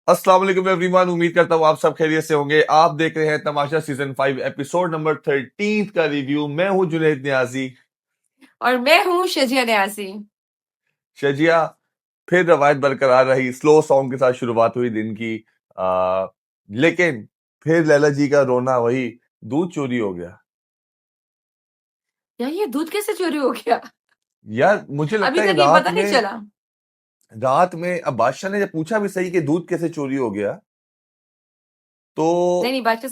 अस्सलाम वालेकुम एवरीवन। उम्मीद करता हूँ आप सब खैरियत से होंगे। आप देख रहे हैं तमाशा सीजन 5 एपिसोड नंबर 13 का रिव्यू। मैं हूं जुनैद नियाजी। और मैं हूँ शजिया न्यासी। शजिया, फिर रवायत बरकरार रही। स्लो सॉन्ग के साथ शुरुआत हुई दिन की। आ, लेकिन फिर लैला जी का रोना वही, दूध चोरी हो गया। यार ये दूध कैसे चोरी हो गया? यार मुझे अभी लगता है तक ये पता नहीं चला। रात में अब बादशाह ने जब पूछा भी सही कि दूध कैसे चोरी हो गया, तो नहीं नहीं, बात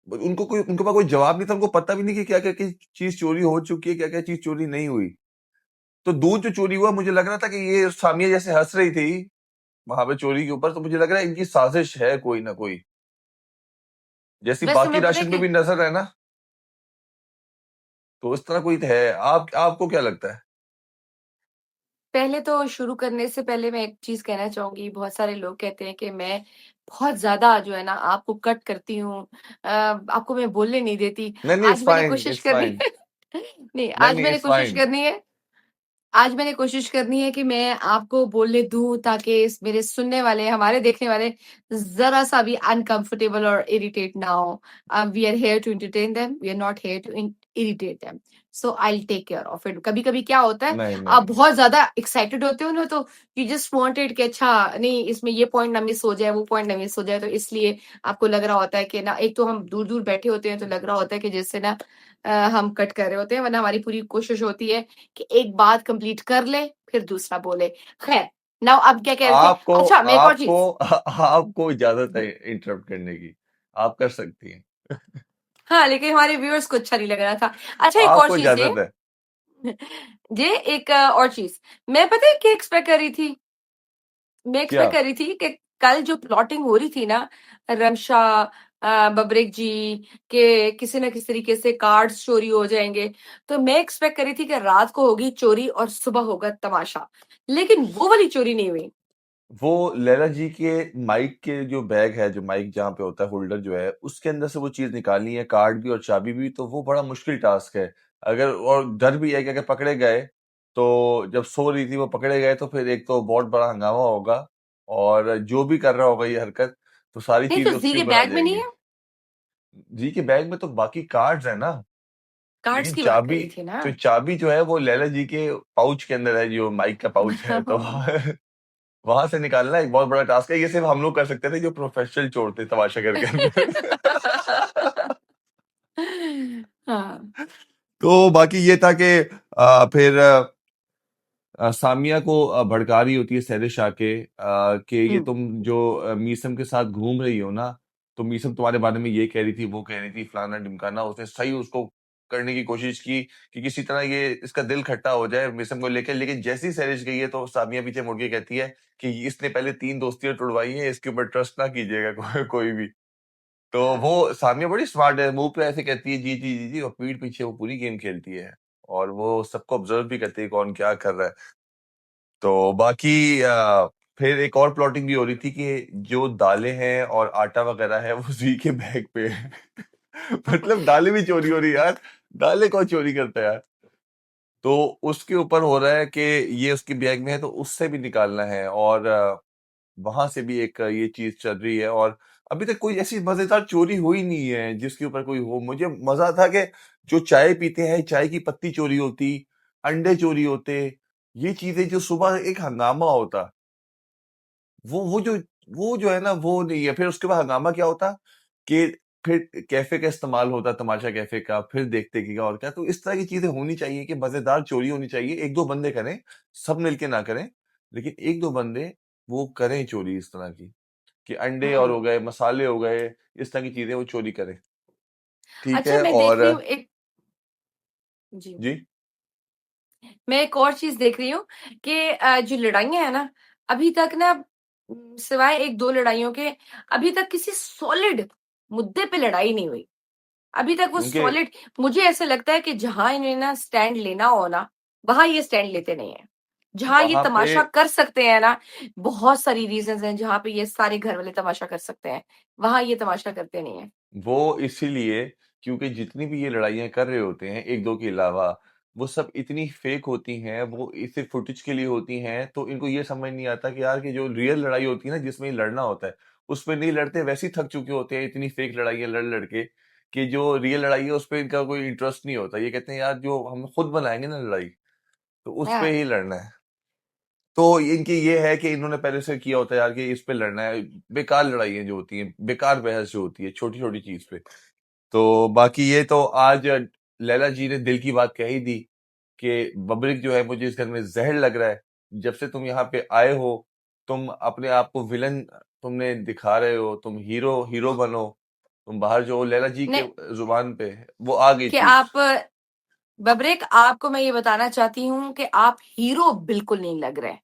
उनके पास कोई जवाब नहीं था। उनको पता भी नहीं कि क्या क्या चीज चोरी हो चुकी है, क्या क्या चीज चोरी नहीं हुई। तो दूध जो चोरी हुआ, मुझे लग रहा था कि ये सामिया जैसे हंस रही थी वहां पे चोरी के ऊपर, तो मुझे लग रहा है इनकी साजिश है कोई ना कोई, जैसी बस बाकी तुम्हें पता है राशन में कि भी नजर है ना। तो इस तरह कोई है। आपको क्या लगता है? पहले तो शुरू करने से पहले मैं एक चीज कहना चाहूंगी। बहुत सारे लोग कहते हैं कि मैं बहुत ज्यादा जो है ना आपको कट करती हूँ, आपको मैं बोलने नहीं देती। नहीं नहीं, इट्स आज मैंने फाइन, कोशिश इट्स करनी फाइन। है। नहीं, नहीं आज नहीं, मैंने इट्स कोशिश फाइन। करनी है। आज मैंने कोशिश करनी है कि मैं आपको बोलने दूं, ताकि मेरे सुनने वाले, हमारे देखने वाले जरा सा भी अनकंफर्टेबल और इरिटेट ना हो। We are here to entertain them, we are not here to irritate them. So I take care of it. कभी कभी क्या होता है, नहीं आप नहीं। बहुत ज्यादा एक्साइटेड होते हो ना, तो यू जस्ट वांटेड कि अच्छा नहीं, इसमें ये पॉइंट ना मिस हो जाए, वो पॉइंट ना मिस हो जाए, तो इसलिए आपको लग रहा होता है कि ना, एक तो हम दूर दूर बैठे होते हैं तो लग रहा होता है कि जैसे ना हम कट कर रहे होते हैं, वरना हमारी पूरी कोशिश होती है कि एक बात कंप्लीट कर ले फिर दूसरा बोले। खैर, नाउ अब क्या कह रहे थे? आपको अच्छा, मैं एक और आपको चीज। आपको इजाजत है इंटरप्ट करने की। आप कर सकती हैं। हाँ, लेकिन हमारे व्यूअर्स को अच्छा नहीं लग रहा था। अच्छा, एक और आपको चीज ये। इजाजत है। ये एक और चीज, मैं पता है क्या एक्सपेक्ट कर रही थी? मैं क्या? एक्सपेक्ट कर रही थी कि कल जो प्लॉटिंग हो रही थी ना, रमशा, बब्रिक जी के किसी ना किसी तरीके से कार्ड्स चोरी हो जाएंगे, तो मैं एक्सपेक्ट कर रही थी कि रात को होगी चोरी और सुबह होगा तमाशा। लेकिन वो वाली चोरी नहीं हुई। वो लैला जी के माइक के जो बैग है, जो माइक जहाँ पे होता है, होल्डर जो है, उसके अंदर से वो चीज निकालनी है, कार्ड भी और चाबी भी। तो वो बड़ा मुश्किल टास्क है। अगर, और डर भी है कि अगर पकड़े गए, तो जब सो रही थी वो पकड़े गए, तो फिर एक तो बहुत बड़ा हंगामा होगा, और जो भी कर रहा होगा ये हरकत, तो सारी नहीं, तो चीजें जी उसके के ऊपर आ बैग में नहीं जाएंगी। है। जी के बैग में तो बाकी कार्ड्स है ना। कार्ड्स लेकिन की बात कर चाबी, रही थी ना। तो चाबी जो है वो लैला जी के पाउच के अंदर है, जो माइक का पाउच है। तो वहां से निकालना एक बहुत बड़ा टास्क है। ये सिर्फ हम लोग कर सकते थे जो प्रोफेशनल चोर थे तमाशा घर के अंदर। हाँ। तो बाकी ये था कि फिर सामिया को भड़का रही होती है सैरिश आके, कि ये हम्म। तुम जो मीसम के साथ घूम रही हो ना, तो मीसम तुम्हारे बारे में ये कह रही थी, वो कह रही थी, फलाना ढिमकाना। उसने सही उसको करने की कोशिश की कि किसी तरह ये इसका दिल खट्टा हो जाए मीसम को लेकर। लेकिन जैसी सैरिश गई है, तो सामिया पीछे मुड़ के कहती है कि इसने पहले 3 दोस्तियां तोड़वाई हैं, इसके ऊपर ट्रस्ट ना कीजिएगा कोई भी। तो वो सामिया बड़ी स्मार्ट है, मुंह पे ऐसे कहती है जी जी जी जी, और पीठ पीछे वो पूरी गेम खेलती है, और वो सबको ऑब्जर्व भी करती है कौन क्या कर रहा है। तो बाकी फिर एक और प्लॉटिंग भी हो रही थी कि जो दालें हैं और आटा वगैरह है वो जी के बैग पे है। मतलब दालें भी चोरी हो रही है यार। दालें कौन चोरी करता है यार। तो उसके ऊपर हो रहा है कि ये उसके बैग में है, तो उससे भी निकालना है, और वहां से भी एक ये चीज चल रही है। और अभी तक कोई ऐसी मजेदार चोरी हुई नहीं है जिसके ऊपर कोई हो। मुझे मजा था कि जो चाय पीते हैं, चाय की पत्ती चोरी होती, अंडे चोरी होते, ये चीजें जो सुबह एक हंगामा होता, वो जो है ना, वो नहीं है। फिर उसके बाद हंगामा क्या होता कि फिर कैफे का इस्तेमाल होता, तमाशा कैफे का, फिर देखते कि क्या और क्या। तो इस तरह की चीजें होनी चाहिए कि मजेदार चोरी होनी चाहिए। एक दो बंदे करें, सब मिलके ना करें, लेकिन एक दो बंदे वो करें चोरी इस तरह की, कि अंडे और हम्म। हो गए, मसाले हो गए, इस तरह की चीजें वो चोरी करें। ठीक अच्छा, है। मैं देख और रही हूँ एक। जी। जी। मैं एक और चीज देख रही हूँ कि जो लड़ाइयाँ है ना, अभी तक ना, सिवाय एक दो लड़ाइयों के, अभी तक किसी सॉलिड मुद्दे पे लड़ाई नहीं हुई। अभी तक वो क्योंकि सॉलिड, मुझे ऐसे लगता है कि जहां इन्हें ना स्टैंड लेना हो ना, वहां ये स्टैंड लेते नहीं है। जहां ये वहां पे तमाशा कर सकते हैं ना, बहुत सारी रीजंस हैं जहां पे ये सारे घर वाले तमाशा कर सकते हैं, वहां ये तमाशा करते नहीं है। वो इसीलिए, क्योंकि जितनी भी ये लड़ाइयाँ कर रहे होते हैं, एक दो के अलावा, वो सब इतनी फेक होती हैं, वो सिर्फ फुटेज के लिए होती हैं, तो इनको ये समझ नहीं आता कि यार कि जो रियल लड़ाई होती है ना, जिसमें लड़ना होता है, उसमें नहीं लड़ते, वैसे ही थक चुके होते हैं इतनी फेक लड़ाइयाँ लड़ लड़ के, कि जो रियल लड़ाई है उस पे इनका कोई इंटरेस्ट नहीं होता। ये कहते हैं यार जो हम खुद बनाएंगे ना लड़ाई, तो उस पे हाँ। ही लड़ना है। तो इनकी ये है कि इन्होंने पहले से किया होता है यार कि इस पे लड़ना है, बेकार लड़ाइयाँ जो होती हैं, बेकार बहस जो होती है छोटी-छोटी चीज़ पे। तो बाकी ये तो आज लैला जी ने दिल की बात कह ही दी कि बब्रिक जो है मुझे इस घर में ज़हर लग रहा है। जब से तुम यहाँ पे आए हो, तुम अपने आप को विलेन तुमने दिखा रहे हो, तुम हीरो हीरो बनो। तुम बाहर जो लैला जी के नहीं ज़ुबान पे वो आ गई कि चीज़। आप बब्रेक, आपको मैं ये बताना चाहती हूँ कि आप हीरो बिल्कुल नहीं लग रहे।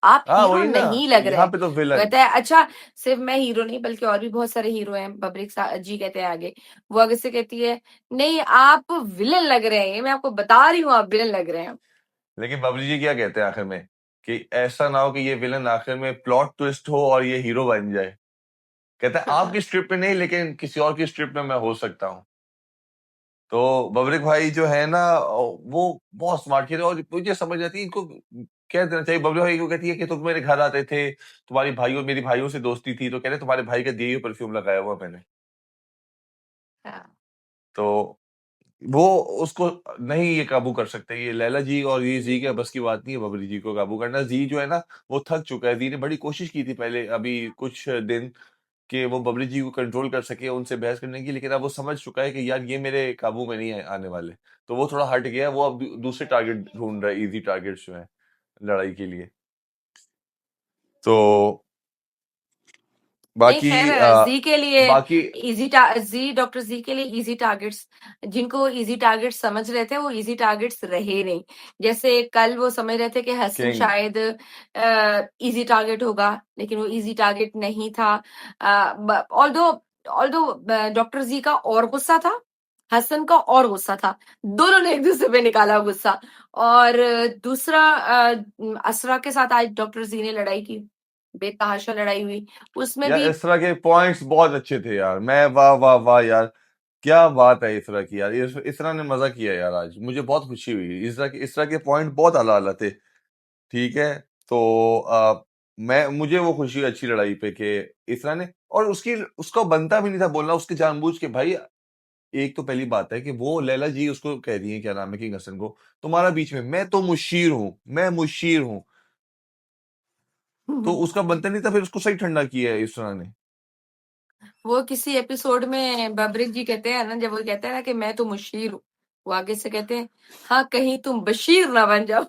आप हाँ, हीरो वही ना, नहीं लग यहाँ रहे। पे तो वो विलेन। कहता है अच्छा, सिर्फ मैं हीरो नहीं बल्कि और भी बहुत सारे हीरो हैं। बब्रिक जी कहते हैं आगे, वो आगे से कहती है नहीं आप विलन लग रहे हैं, ये मैं आपको बता रही हूँ आप विलन लग रहे हैं। लेकिन बबली जी क्या कहते हैं आखिर में कि ऐसा ना हो कि ये विलन आखिर में प्लॉट ट्विस्ट हो और ये हीरो बन जाए। कहता है आपकी स्क्रिप्ट में नहीं, लेकिन किसी और की स्क्रिप्ट में मैं हो सकता हूँ। तो बबरिक भाई जो है ना, वो बहुत स्मार्ट खेल और मुझे समझ आती है इनको कह देना चाहिए। बबरिक भाई को कहती है कि तुम मेरे घर आते थे, तुम्हारी भाइयों मेरी भाइयों से दोस्ती थी, तो कह रहे तुम्हारे भाई का दिए हुए परफ्यूम लगाया हुआ मैंने। हाँ। तो वो उसको नहीं ये काबू कर सकते, ये लैला जी और ये जी के बस की बात नहीं है बबरी जी को काबू करना। जी जो है ना, वो थक चुका है। जी ने बड़ी कोशिश की थी पहले अभी कुछ दिन कि वो बबरी जी को कंट्रोल कर सके, उनसे बहस करने की, लेकिन अब वो समझ चुका है कि यार ये मेरे काबू में नहीं आने वाले। तो वो थोड़ा हट गया है, वो अब दूसरे टारगेट ढूंढ रहा है, इजी टारगेट्स जो है लड़ाई के लिए। तो नहीं बाकी खैर, जी के लिए बाकी जी, डॉक्टर जी के लिए इजी टारगेट्स, जिनको इजी टारगेट्स समझ रहे थे वो इजी टारगेट्स रहे नहीं। जैसे कल वो समझ रहे थे कि हसन किंग शायद इजी टारगेट होगा, लेकिन वो इजी टारगेट नहीं था। ऑल्दो ऑल्दो डॉक्टर जी का और गुस्सा था, हसन का और गुस्सा था, दोनों ने एक दूसरे पे निकाला गुस्सा। और दूसरा असरा के साथ आज डॉक्टर जी ने लड़ाई की, बेतहाशा लड़ाई हुई, उसमें यार भी इस तरह के पॉइंट्स बहुत अच्छे थे यार। मैं वाह वाह वाह यार, क्या बात है इसरा की यार। इसरा ने मजा किया यार, आज मुझे बहुत खुशी हुई। इसरा के पॉइंट बहुत आला आला थे। ठीक है। तो मैं मुझे वो खुशी हुई अच्छी लड़ाई पे कि इसरा ने, और उसकी उसका बनता भी नहीं था बोलना उसके जानबूझ के भाई। एक तो पहली बात है कि वो लैला जी उसको कह रही है, क्या नाम है, किंग हसन को, तुम्हारा बीच में, मैं तो मुशीर हूँ, मैं मुशीर हूँ। तो उसका बनता नहीं था, फिर उसको सही ठंडा किया है इसरा ने। वो किसी एपिसोड में बब्रिक जी कहते हैं ना, जब वो कहते हैं ना कि मैं तो मुशीर हूँ, वो आगे से कहते हैं हाँ कहीं तुम बशीर ना बन जाओ।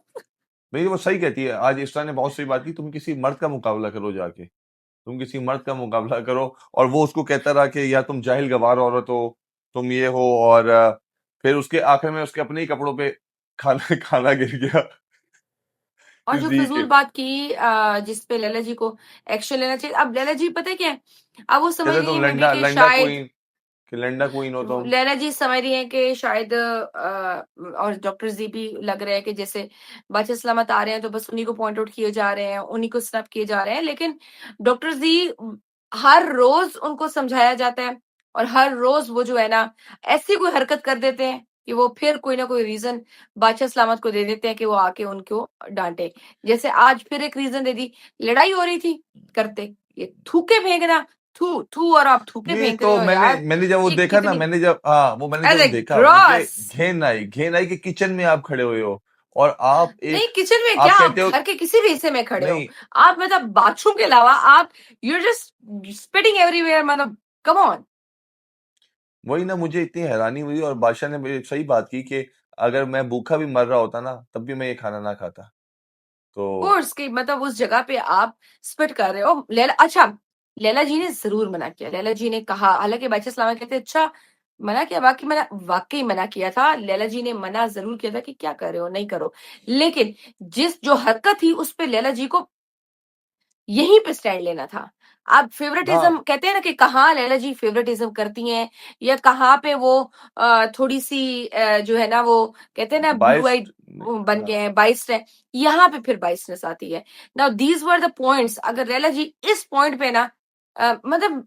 नहीं वो सही कहती है, आज इसरा ने बहुत सही बात की, तुम किसी मर्द का मुकाबला करो जाके, तुम किसी मर्द का मुकाबला करो। और वो उसको कहता रहा कि यार तुम जाहिल गवार औरत हो, तुम ये हो। और फिर उसके आखिर में उसके अपने ही कपड़ों पे खाना खाना गिर गया और जो जी के। फिजूल बात की जिस पे लैला जी को एक्शन लेना चाहिए, अब लैला जी पता है क्या है, अब वो समझ कहते रही तुम है मे बी लंडा कि लंडा शायद क्वीन, कि लंडा क्वीन हो तुम। लैला जी समझ रही हैं कि शायद और डॉक्टर जी भी लग रहे हैं कि जैसे बच्चे सलामत आ रहे हैं तो बस उन्हीं को पॉइंट आउट किए जा रहे हैं, उन्हीं को स्नैप किए जा रहे हैं। लेकिन डॉक्टर जी हर रोज उनको समझाया जाता है और हर रोज वो जो है ना ऐसी कोई हरकत कर देते हैं कि वो फिर कोई ना कोई रीजन बादशाह सलामत को दे देते हैं कि वो आके उनको डांटे। जैसे आज फिर एक रीजन दे दी, लड़ाई हो रही थी करते, ये थूके फेंकना, थू थू और आप थूके ये फेंक रहे तो हो मैंने यार, मैंने जब वो ये देखा ना, कितनी मैंने एज जब ए देखा, मुझे ग्रॉस। घिन आई कि किचन में आप खड़े हुए हो और आप नहीं एक, किचन में क्या, आप आप कहते हो, घर के किसी भी हिस्से में खड़े हो, नहीं आप मतलब बाथरूम के अलावा आप यू जस्ट स्पिटिंग एवरीवेयर, मतलब कम ऑन। वही ना, मुझे इतनी हैरानी हुई और बादशाह ने मुझे सही बात की कि अगर मैं भूखा भी मर रहा होता ना, तब भी मैं ये खाना ना खाता। तो कोर्स की मतलब उस जगह पे आप स्पिट कर रहे हो। लैला, अच्छा, लैला जी ने जरूर मना किया, लैला जी ने कहा, हालांकि बादशाह सलामा कहते हैं, अच्छा मना किया, वाकई मना किया था, लैला जी ने मना जरूर किया था कि क्या कर रहे हो, नहीं करो। लेकिन जिस जो हरकत थी उस पे लैला जी को यहीं पे स्टैंड लेना था। आप फेवरेटिज्म हाँ, कहते हैं ना कि कहाँ लैला जी फेवरेटिज्म करती हैं, या कहाँ पे वो थोड़ी-सी जो है ना वो कहते हैं ना ब्लू आइड बाइस्ड, बन हाँ, गए हैं, बाइस्ड हैं, यहाँ पे फिर बाइस्डनेस आती है। Now these were the points, अगर लैला जी इस पॉइंट पे ना मतलब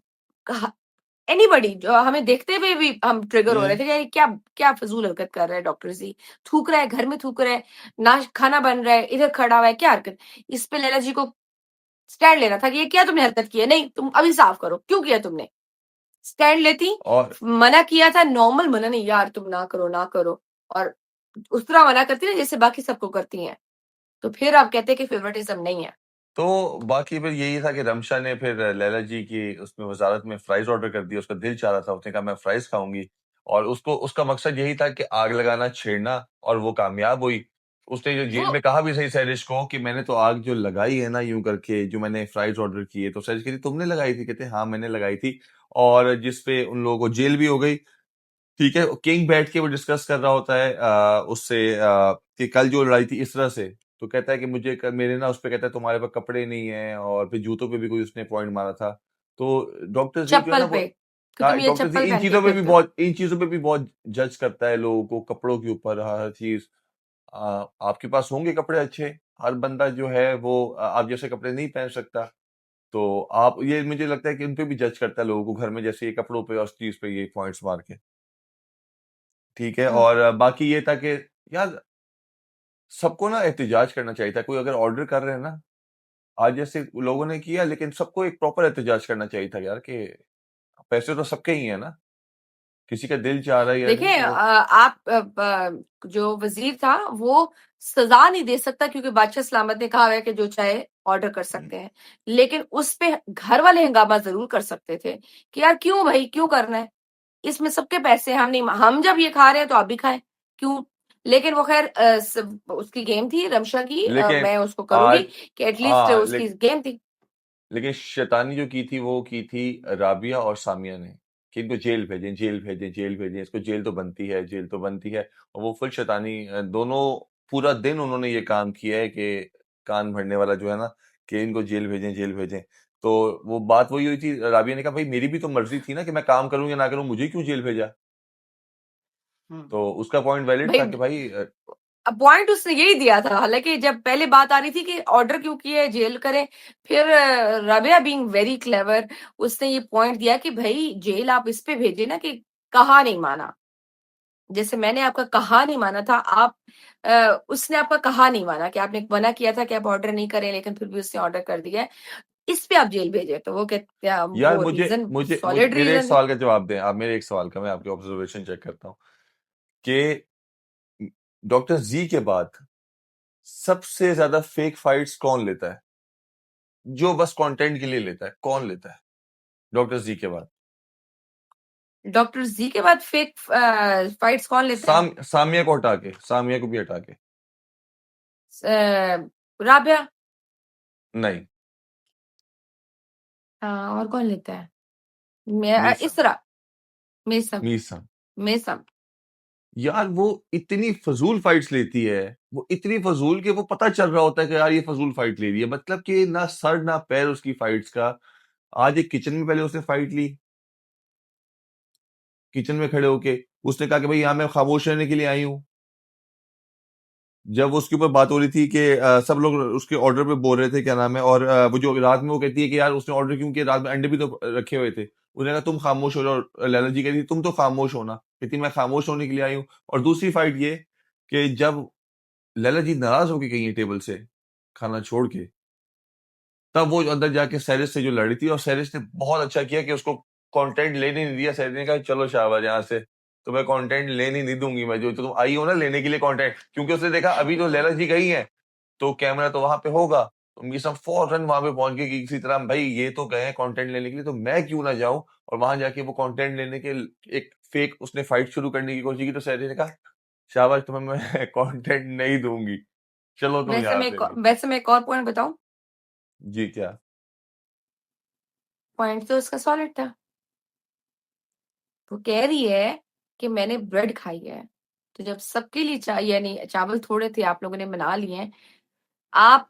एनीबॉडी जो हमें देखते हुए भी हम ट्रिगर हो रहे हुँ। थे कि यार क्या क्या फ़िज़ूल हरकत कर रहा है डॉक्टर जी। थूक रहा है, घर में थूक रहा है, नाश खाना बन रहा है, इधर खड़ा हुआ है, क्या हरकत? इस पे लैला जी को स्टैंड लेना था कि ये क्या तुमने हरकत की है? नहीं, तुम अभी साफ करो, क्यों किया तुमने? स्टैंड लेती, और मना किया था, नॉर्मल मना नहीं, यार तुम ना करो, ना करो और उस तरह मना करती ना जैसे बाकी सबको करती हैं। तो फिर आप कहते हैं कि फ़ेवरेटिज़्म नहीं है। तो बाकी फिर यही था कि रमशा ने फिर लैला जी की उसमें वज़ारत में फ्राइज़ ऑर्डर कर दिए, उसका दिल चाह रहा था, उसने कहा मैं फ्राइज़ खाऊँगी और उसको उसका मकसद यही था कि आग लगाना, छेड़ना और वो कामयाब हुई। उसने जो वो जेल में कहा भी सही सैरिश को कि मैंने तो आग जो लगाई है ना यूँ करके, जो मैंने फ्राइज़ ऑर्डर किए, तो सैरिश कहती तुमने लगाई थी? कहते हाँ, मैंने लगाई थी और जिस पे उन लोगों को जेल भी हो गई। ठीक है, किंग बैठ के वो डिस्कस कर रहा होता है उससे कि कल जो लड़ाई थी इसरा से, तो कहता है कि मुझे क मेरे ना उसपे कहता है तुम्हारे पास कपड़े नहीं हैं और फिर जूतों पे भी कोई उसने पॉइंट मारा था। तो डॉक्टर ज़ी जो है ना चप्पल वो पे, कि तुम ये डॉक्टर ज़ी चप्पल पहन के फिरते हो। इन चीज़ों पे भी बहुत जज करता है लोगों को, कपड़ों के ऊपर हर चीज़। आपके पास होंगे कपड़े अच्छे, हर बंदा जो है वो आप जैसे कपड़े नहीं पहन सकता। तो आप ये मुझे लगता है कि उन पे भी जज करता है लोगों को घर में जैसे ये कपड़ों पे और उस चीज़ पे ये पॉइंट्स मार के। ठीक है हुँ। और बाकी ये था कि यार सबको ना एहतिजाज करना चाहिए था। कोई अगर ऑर्डर कर रहे हैं ना, आज जैसे लोगों ने किया लेकिन सबको एक प्रॉपर एहतिजाज करना चाहिए था यार कि पैसे तो सबके ही हैं ना। किसी का दिल चाह रहा है या नहीं देखिए तो वो आप जो वज़ीर था वो सज़ा नहीं दे सकता क्योंकि बादशाह सलामत ने कहा हुआ है कि जो चाहे ऑर्डर कर हुँ, सकते हैं। लेकिन उस पे घर वाले हंगामा ज़रूर कर सकते थे कि यार क्यों भई क्यों करना है? इसमें सबके पैसे हैं, हम जब ये खा रहे हैं तो आप भी खाएँ, क्यों? लेकिन वो ख़ैर उसकी गेम थी रमशा की लेकिन मैं उसको करूँगी आज कि एटलीस्ट हाँ, उसकी गेम थी। लेकिन शैतानी जो की थी वो की थी राबिया और सामिया ने कि इनको जेल भेजें, जेल भेजें, जेल भेजें, इसको जेल तो बनती है, जेल तो बनती है। और वो फुल शैतानी दोनों पूरा दिन उन्होंने ये काम किया है कि कान भरने वाला जो है ना कि इनको जेल भेजें, जेल भेजें। तो वो बात वही हुई थी, राबिया ने कहा भाई मेरी भी तो मर्ज़ी थी ना कि मैं काम करूँ या ना करूँ, मुझे क्यों जेल भेजा? हुँ। तो उसका पॉइंट वैलिड भई था कि भाई पॉइंट उसने यही दिया था, हालाँकि जब पहले बात आ रही थी कि ऑर्डर क्यों किए, जेल करें, फिर राबिया बीइंग वेरी क्लेवर उसने ये पॉइंट दिया कि भई जेल आप इस पे भेजिए ना कि कहा नहीं माना। जैसे मैंने आपका कहा नहीं माना था, उसने आपका कहा नहीं माना कि आपने मना किया था कि आप ऑर्डर नहीं करें, लेकिन फिर भी उसने ऑर्डर कर दिया है। इस पे आप जेल भेजें, तो वो कहते यार वो रीज़न मुझे सॉलिड मेरे एक रीज़न था। सवाल का जवाब दें। आप मेरे एक सवाल का मैं आपके ऑब्जर्वेशन चेक करता हूँ कि डॉक्टर ज़ी के बाद सबसे ज़्यादा फेक फाइट्स कौन लेता है? जो बस कंटेंट के लिए लेता है, कौन लेता है? डॉक्टर ज़ी के बाद। डॉक्टर ज़ी के बाद फेक फाइट्स कौन लेते हैं? सामिया को भी हटा के। राबिया नहीं, और कौन लेता है? मीसा, इसरा, मेसम मीसा। मेसम यार वो इतनी फ़ज़ूल फाइट्स लेती है, वो इतनी फ़ज़ूल कि वो पता चल रहा होता है कि यार ये फ़ज़ूल फाइट ले रही है। मतलब कि ना सर ना पैर उसकी फाइट्स का। आज एक किचन में पहले उसने फाइट ली, किचन में खड़े होके। उसने कहा कि भई यहाँ मैं खामोश रहने के लिए आई हूँ। जब उसके ऊपर बात हो रही थी कि सब लोग उसके ऑर्डर पे बोल रहे थे क्या नाम है और वो जो रात में वो कहती है कि यार उसने ऑर्डर क्यों किया रात में अंडे भी तो रखे हुए थे उसने कहा तुम खामोश हो जाओ और लैला जी कहती तुम तो खामोश होना कहती मैं खामोश होने के लिए आई हूँ और दूसरी फाइट ये कि जब लैला जी नाराज होके गई है टेबल से खाना छोड़ के तब वो अंदर जाके सैरिस से जो लड़ी थी और सैरिस ने बहुत अच्छा किया कि उसको कंटेंट लेने नहीं दिया सैरिस ने कहा चलो शाबाश यहाँ से तुम्हें कंटेंट लेने नहीं दूंगी मैं जो तो तुम आई हो ना लेने के लिए कंटेंट क्योंकि उसने देखा अभी तो लैला जी गई है तो कैमरा तो वहां पे होगा तो ये सब फौरन वहां पे पहुंच गए कि किसी तरह भाई ये तो गए हैं कंटेंट लेने के लिए तो मैं क्यों ना जाऊं और वहां जाके वो कंटेंट लेने के एक फेक उसने फाइट शुरू करने की कोशिश की तो सैरिस ने कहा शाबाश तुम्हें मैं कंटेंट नहीं दूंगी चलो तुम यहाँ से भी वैसे मैं एक और पॉइंट बताऊँ? जी क्या पॉइंट तो उसका सॉलिड था। वो कह रही है कि मैंने ब्रेड खाई है। तो जब सबके लिए यानी चावल थोड़े थे, आप लोगों ने बना लिए हैं, आप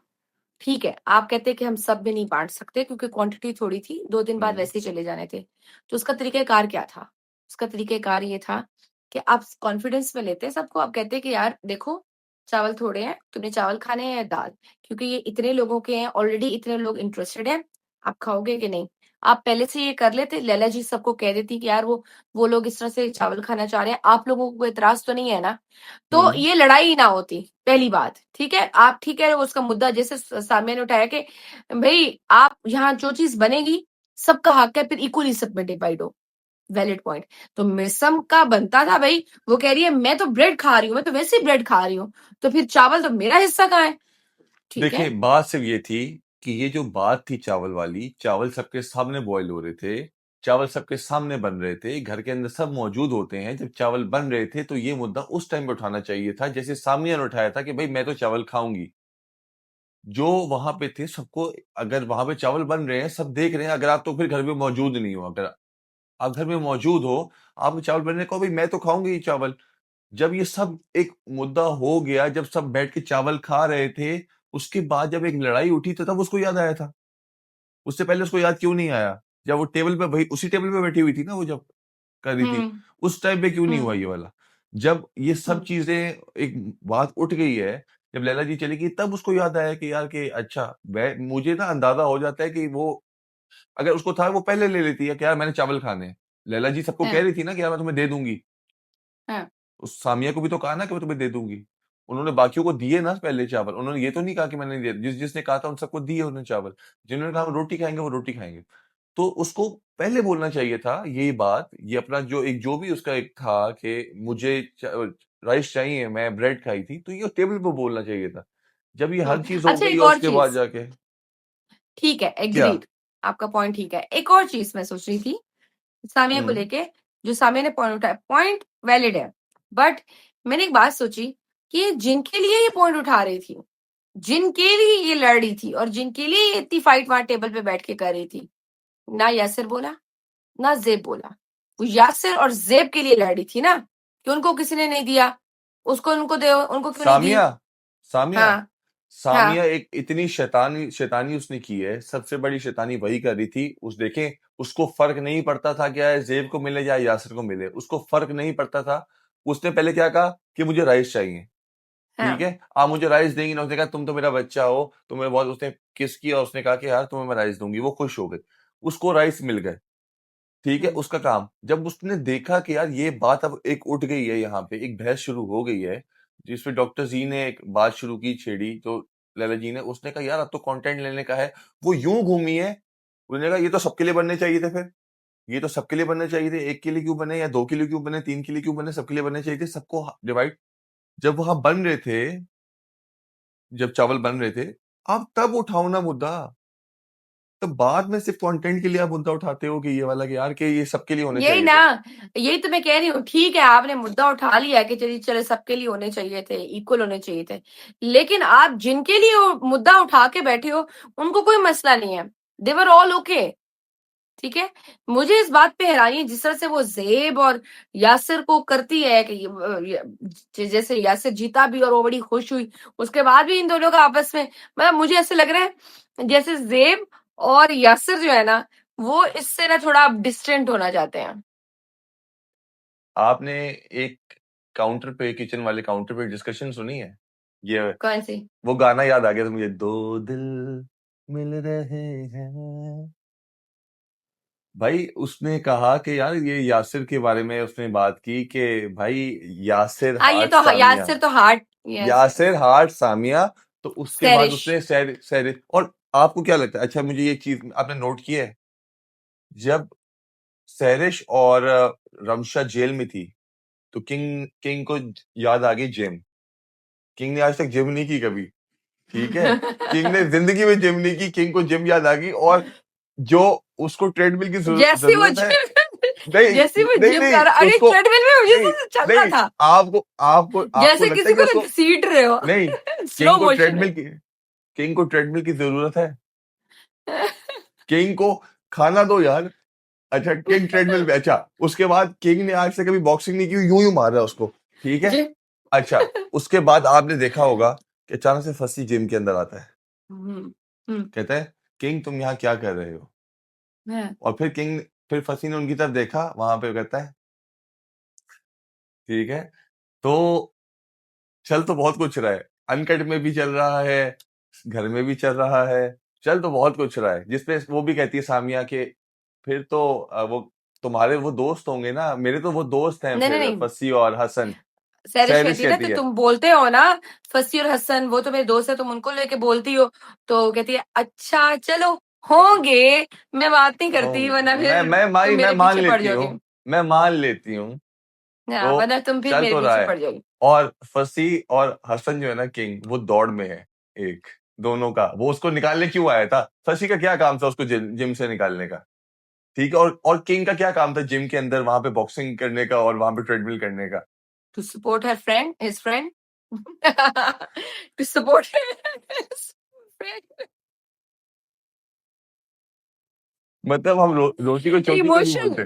ठीक है, आप कहते हैं कि हम सब में नहीं बाँट सकते क्योंकि क्वांटिटी थोड़ी थी, 2 दिन बाद हम्म वैसे ही चले जाने थे। तो उसका तरीक़ाकार क्या था? उसका तरीक़ाकार ये था कि आप कॉन्फिडेंस में लेते हैं सबको, आप कहते हैं कि यार देखो, चावल थोड़े हैं, तुम्हें चावल खाने हैं या दाल? क्योंकि ये इतने लोगों के हैं, ऑलरेडी इतने लोग इंटरेस्टेड हैं, आप खाओगे कि नहीं? आप पहले से ये कर लेते, लैला जी सबको कह देती कि यार वो लोग इस तरह से चावल खाना चाह रहे हैं, आप लोगों को एतराज़ तो नहीं है ना? तो हुँ। ये लड़ाई ही ना होती, पहली बात, ठीक है? आप ठीक कह रहे हो उसका मुद्दा जैसे सामिया ने उठाया कि भई आप यहाँ जो चीज़ बनेगी, सबका हक है, फिर इक्वली सब में डिवाइड हो। Valid point. तो मिसम का बनता था भई, वो कह रही है मैं तो ब्रेड खा रही हूँ, मैं तो वैसे ही ब्रेड खा रही हूँ, तो फिर चावल तो मेरा हिस्सा कहाँ है? ठीक देखिए, है? बात सिर्फ़ ये थी कि ये जो बात थी चावल वाली, चावल सबके सामने बॉयल हो रहे थे, चावल सबके सामने बन रहे थे, घर के अंदर सब मौजूद होते हैं, जब चावल बन रहे थे, तो ये मुद्दा उस टाइम पे उठाना चाहिए था, जैसे सामिया ने उठाया था कि भई मैं तो चावल खाऊँगी। जो वहाँ पे थे सबको अगर वहाँ पे चावल बन रहे हैं, सब देख रहे हैं, अगर आप तो फिर घर में मौजूद नहीं हो, अगर आप घर में मौजूद हो, आप चावल बनने को, भई मैं तो खाऊँगी ही चावल। जब ये सब एक मुद्दा हो गया, जब सब बैठ के चावल खा रहे थे, उसके बाद जब एक लड़ाई उठी तो तब उसको याद आया था। उससे पहले उसको याद क्यों नहीं आया? जब वो टेबल पे वही उसी टेबल पे बैठी हुई थी ना वो जब कर रही थी, हुँ, उस टाइम पे क्यों नहीं हुँ, हुआ ये वाला? जब ये सब हुँ, चीज़ें एक बात उठ गई है, जब लैला जी चली गई तब उसको याद आया कि यार कि अच्छा मैं मुझे ना अंदाज़ा हो जाता है कि वो अगर उसको था वो पहले ले लेती है कि यार मैंने चावल खाने हैं। लैला जी सबको कह हाँ, रही थी ना कि यार मैं तुम्हें दे दूँगी। हाँ, उस सामिया को भी तो कहा ना कि मैं तुम्हें दे दूँगी। उन्होंने बाकियों को दिए ना पहले चावल। उन्होंने ये तो नहीं कहा कि मैंने नहीं दिए। जिसने कहा था उन सबको दिए उन्होंने चावल। जिन्होंने कहा हम रोटी खाएँगे, वो रोटी खाएँगे। तो उसको पहले बोलना चाहिए था यही बात, ये अपना जो भी उसका एक था कि मुझे राइस चाहिए, मैं ब्रेड खाई थी, तो ये टेबल पे बोलना चाहिए था। जब ये हुँ। हर चीज़ हो अच्छा गई एक और और उसके बाद चीज़, जाके ठीक है, क्या? एग्रीड, आपका पॉइंट ठीक है। एक और चीज़ मैं सोच रही थी, सामिया को हुँ। लेके, जो सामिया ने पॉइंट उठाया, पॉइंट वैलिड है, बट मैंने एक बात सोची कि जिनके लिए ये पॉइंट उठा रही थी, जिनके लिए ये लड़ रही थी और जिनके लिए ये इतनी फाइट वहाँ टेबल पे बैठ के कर रही थी, ना यासिर बोला, ना ज़ेब बोला। वो यासिर और ज़ेब के लिए लड़ रही थी ना, कि उनको किसी ने नहीं दिया, उसको उनको क्यों नहीं दी? सामिया सामिया हाँ, हाँ, सामिया एक इतनी शैतानी शैतानी उसने की है, सबसे बड़ी शैतानी वही कर रही थी। उस देखें, उसको फ़र्क नहीं पड़ता था क्या ज़ेब को मिले या यासिर को मिले, उसको फ़र्क नहीं पड़ता था। उसने पहले क्या कहा कि मुझे राइस चाहिए, ठीक हाँ, है? आप मुझे राइस देंगी ना, उसने कहा तुम तो मेरा बच्चा हो, तुम्हें बहुत उसने किस किया, उसने कहा कि यार तुम्हें मैं राइस दूँगी, वो खुश हो गई। उसको राइस मिल गए। ठीक है, हुँ, उसका काम। जब उसने देखा कि यार ये बात अब एक उठ गई है यहाँ पे, एक बहस शुरू हो गई है, जिसमें डॉक्टर ज़ी ने एक बात शुरू की, छेड़ी, तो लैला जी ने, उसने कहा यार अब तो कंटेंट लेने का है। वो यूँ घूमी है, उसने कहा ये तो सबके लिए बनने चाहिए थे फिर। ये तो सबके लिए बनने चाहिए थे, 1 के लिए क्यों बने या 2 के लिए क्यों बने, 3 के लिए क्यों बने, सबके लिए बनने चाहिए थे, सबको डिवाइड जब वहाँ बन रहे थे, जब चावल बन रहे थे, आप तब उठाओ ना मुद्दा। तब बाद में सिर्फ़ कंटेंट के लिए आप मुद्दा उठाते हो कि ये वाला कि यार कि ये सबके लिए होने यही चाहिए ना, थे। यही तो मैं कह रही हूँ, ठीक है आपने मुद्दा उठा लिया कि चलिए चलो सबके लिए होने चाहिए थे, इक्वल होने चाहिए थे। लेकिन आप जिनके लिए वो मुद्दा उठा के बैठे हो, उनको कोई मसला नहीं है। दे वर ऑल ओके, ठीक है? मुझे इस बात पे हैरानी है जिस तरह से वो ज़ेब और यासिर को करती है कि जैसे यासिर जीता भी और वो बड़ी खुश हुई, उसके बाद भी इन दोनों का आपस में मतलब मुझे ऐसे लग रहा है जैसे ज़ेब और यासिर जो है ना, वो इससे ना थोड़ा डिस्टेंट होना चाहते हैं। आपने एक काउंटर पे किचन वाले काउंटर पे डिस्कशन सुनी है? ये कौन-सी? वो गाना याद आ गया था मुझे, 2 दिल मिल रहे हैं। भाई उसने कहा कि यार ये यासिर के बारे में उसने बात की कि भाई यासिर हाँ, ये हार्ट तो सामिया, यासिर तो heart yes, Yasir yes. Heart Samia, तो उसके बाद सैरिश उसने सैर और आपको क्या लगता है? अच्छा मुझे ये चीज़ आपने नोट की है? जब सैरिश और रमशा जेल में थी, तो किंग किंग को याद आ गई जिम। किंग ने आज तक जिम नहीं की कभी, ठीक है? किंग ने ज़िंदगी में जिम नहीं की, किंग को जिम याद आ गई और जो उसको ट्रेडमिल की जैसे वो ज़रूरत है जिम नहीं, जैसे वो नहीं, जिम नहीं, कर रहा अरे उसको ट्रेडमिल में मुझे नहीं, तो चलना नहीं, था। आपको आपको आपको जैसे लगता है किसी कि को उसको घसीट रहे हो नहीं, स्लो किंग को मोशन में। ट्रेडमिल की किंग को ट्रेडमिल की ज़रूरत है? किंग को खाना दो यार। अच्छा किंग ट्रेडमिल पे अच्छा, उसके बाद किंग ने आज तक कभी बॉक्सिंग नहीं की, यूँ-यूँ मार रहा है उसको, ठीक है? जी। अच्छा, उसके बाद आपने देखा होगा कि अचानक से फंसी जिम के अंदर आता है। हुँ, हुँ, कहता है, "किंग तुम यहाँ क्या कर रहे हो?" हाँ, और फिर फंसी ने उनकी तरफ देखा, वहाँ पे वो कहता है, ठीक है? तो चल तो बहुत कुछ रहा है। अनकट में भी चल रहा है, घर में भी चल रहा है, चल तो बहुत कुछ रहा है। जिसपे वो भी कहती है सामिया कि फिर तो वो तुम्हारे वो दोस्त होंगे ना, मेरे तो वो दोस्त हैं नहीं नहीं फिर नहीं, फसी और हसन। सैरिश सहरिश कहती है ना, कहती तो है। तुम बोलते हो ना फसी और हसन, वो तो मेरे दोस्त है, तुम उनको लेके बोलती हो, तो कहती है अच्छा चलो होंगे, मैं बात नहीं करती वरना मैं फिर मैं तुम माई मैं मेरे मान पीछे पड़ लेती हूँ, जाओगे। मैं मान लेती हूँ। हाँ, तो वरना तुम फिर चल मेरे तो रहा पीछे है। पड़ जाओगे। और फसी और हसन जो है ना किंग, वो दौड़ में है एक, दोनों का। वो उसको निकालने क्यों आया था? फसी का क्या काम था उसको जिम से निकालने का? ठीक है, और किंग का क्या काम था जिम के अंदर वहां पे बॉक्सिंग करने का और वहां पे ट्रेडमिल करने का? To support her friend, his friend, to support his friend. मतलब हम रोटी को चोटी तो नहीं इमोशन, बोलते,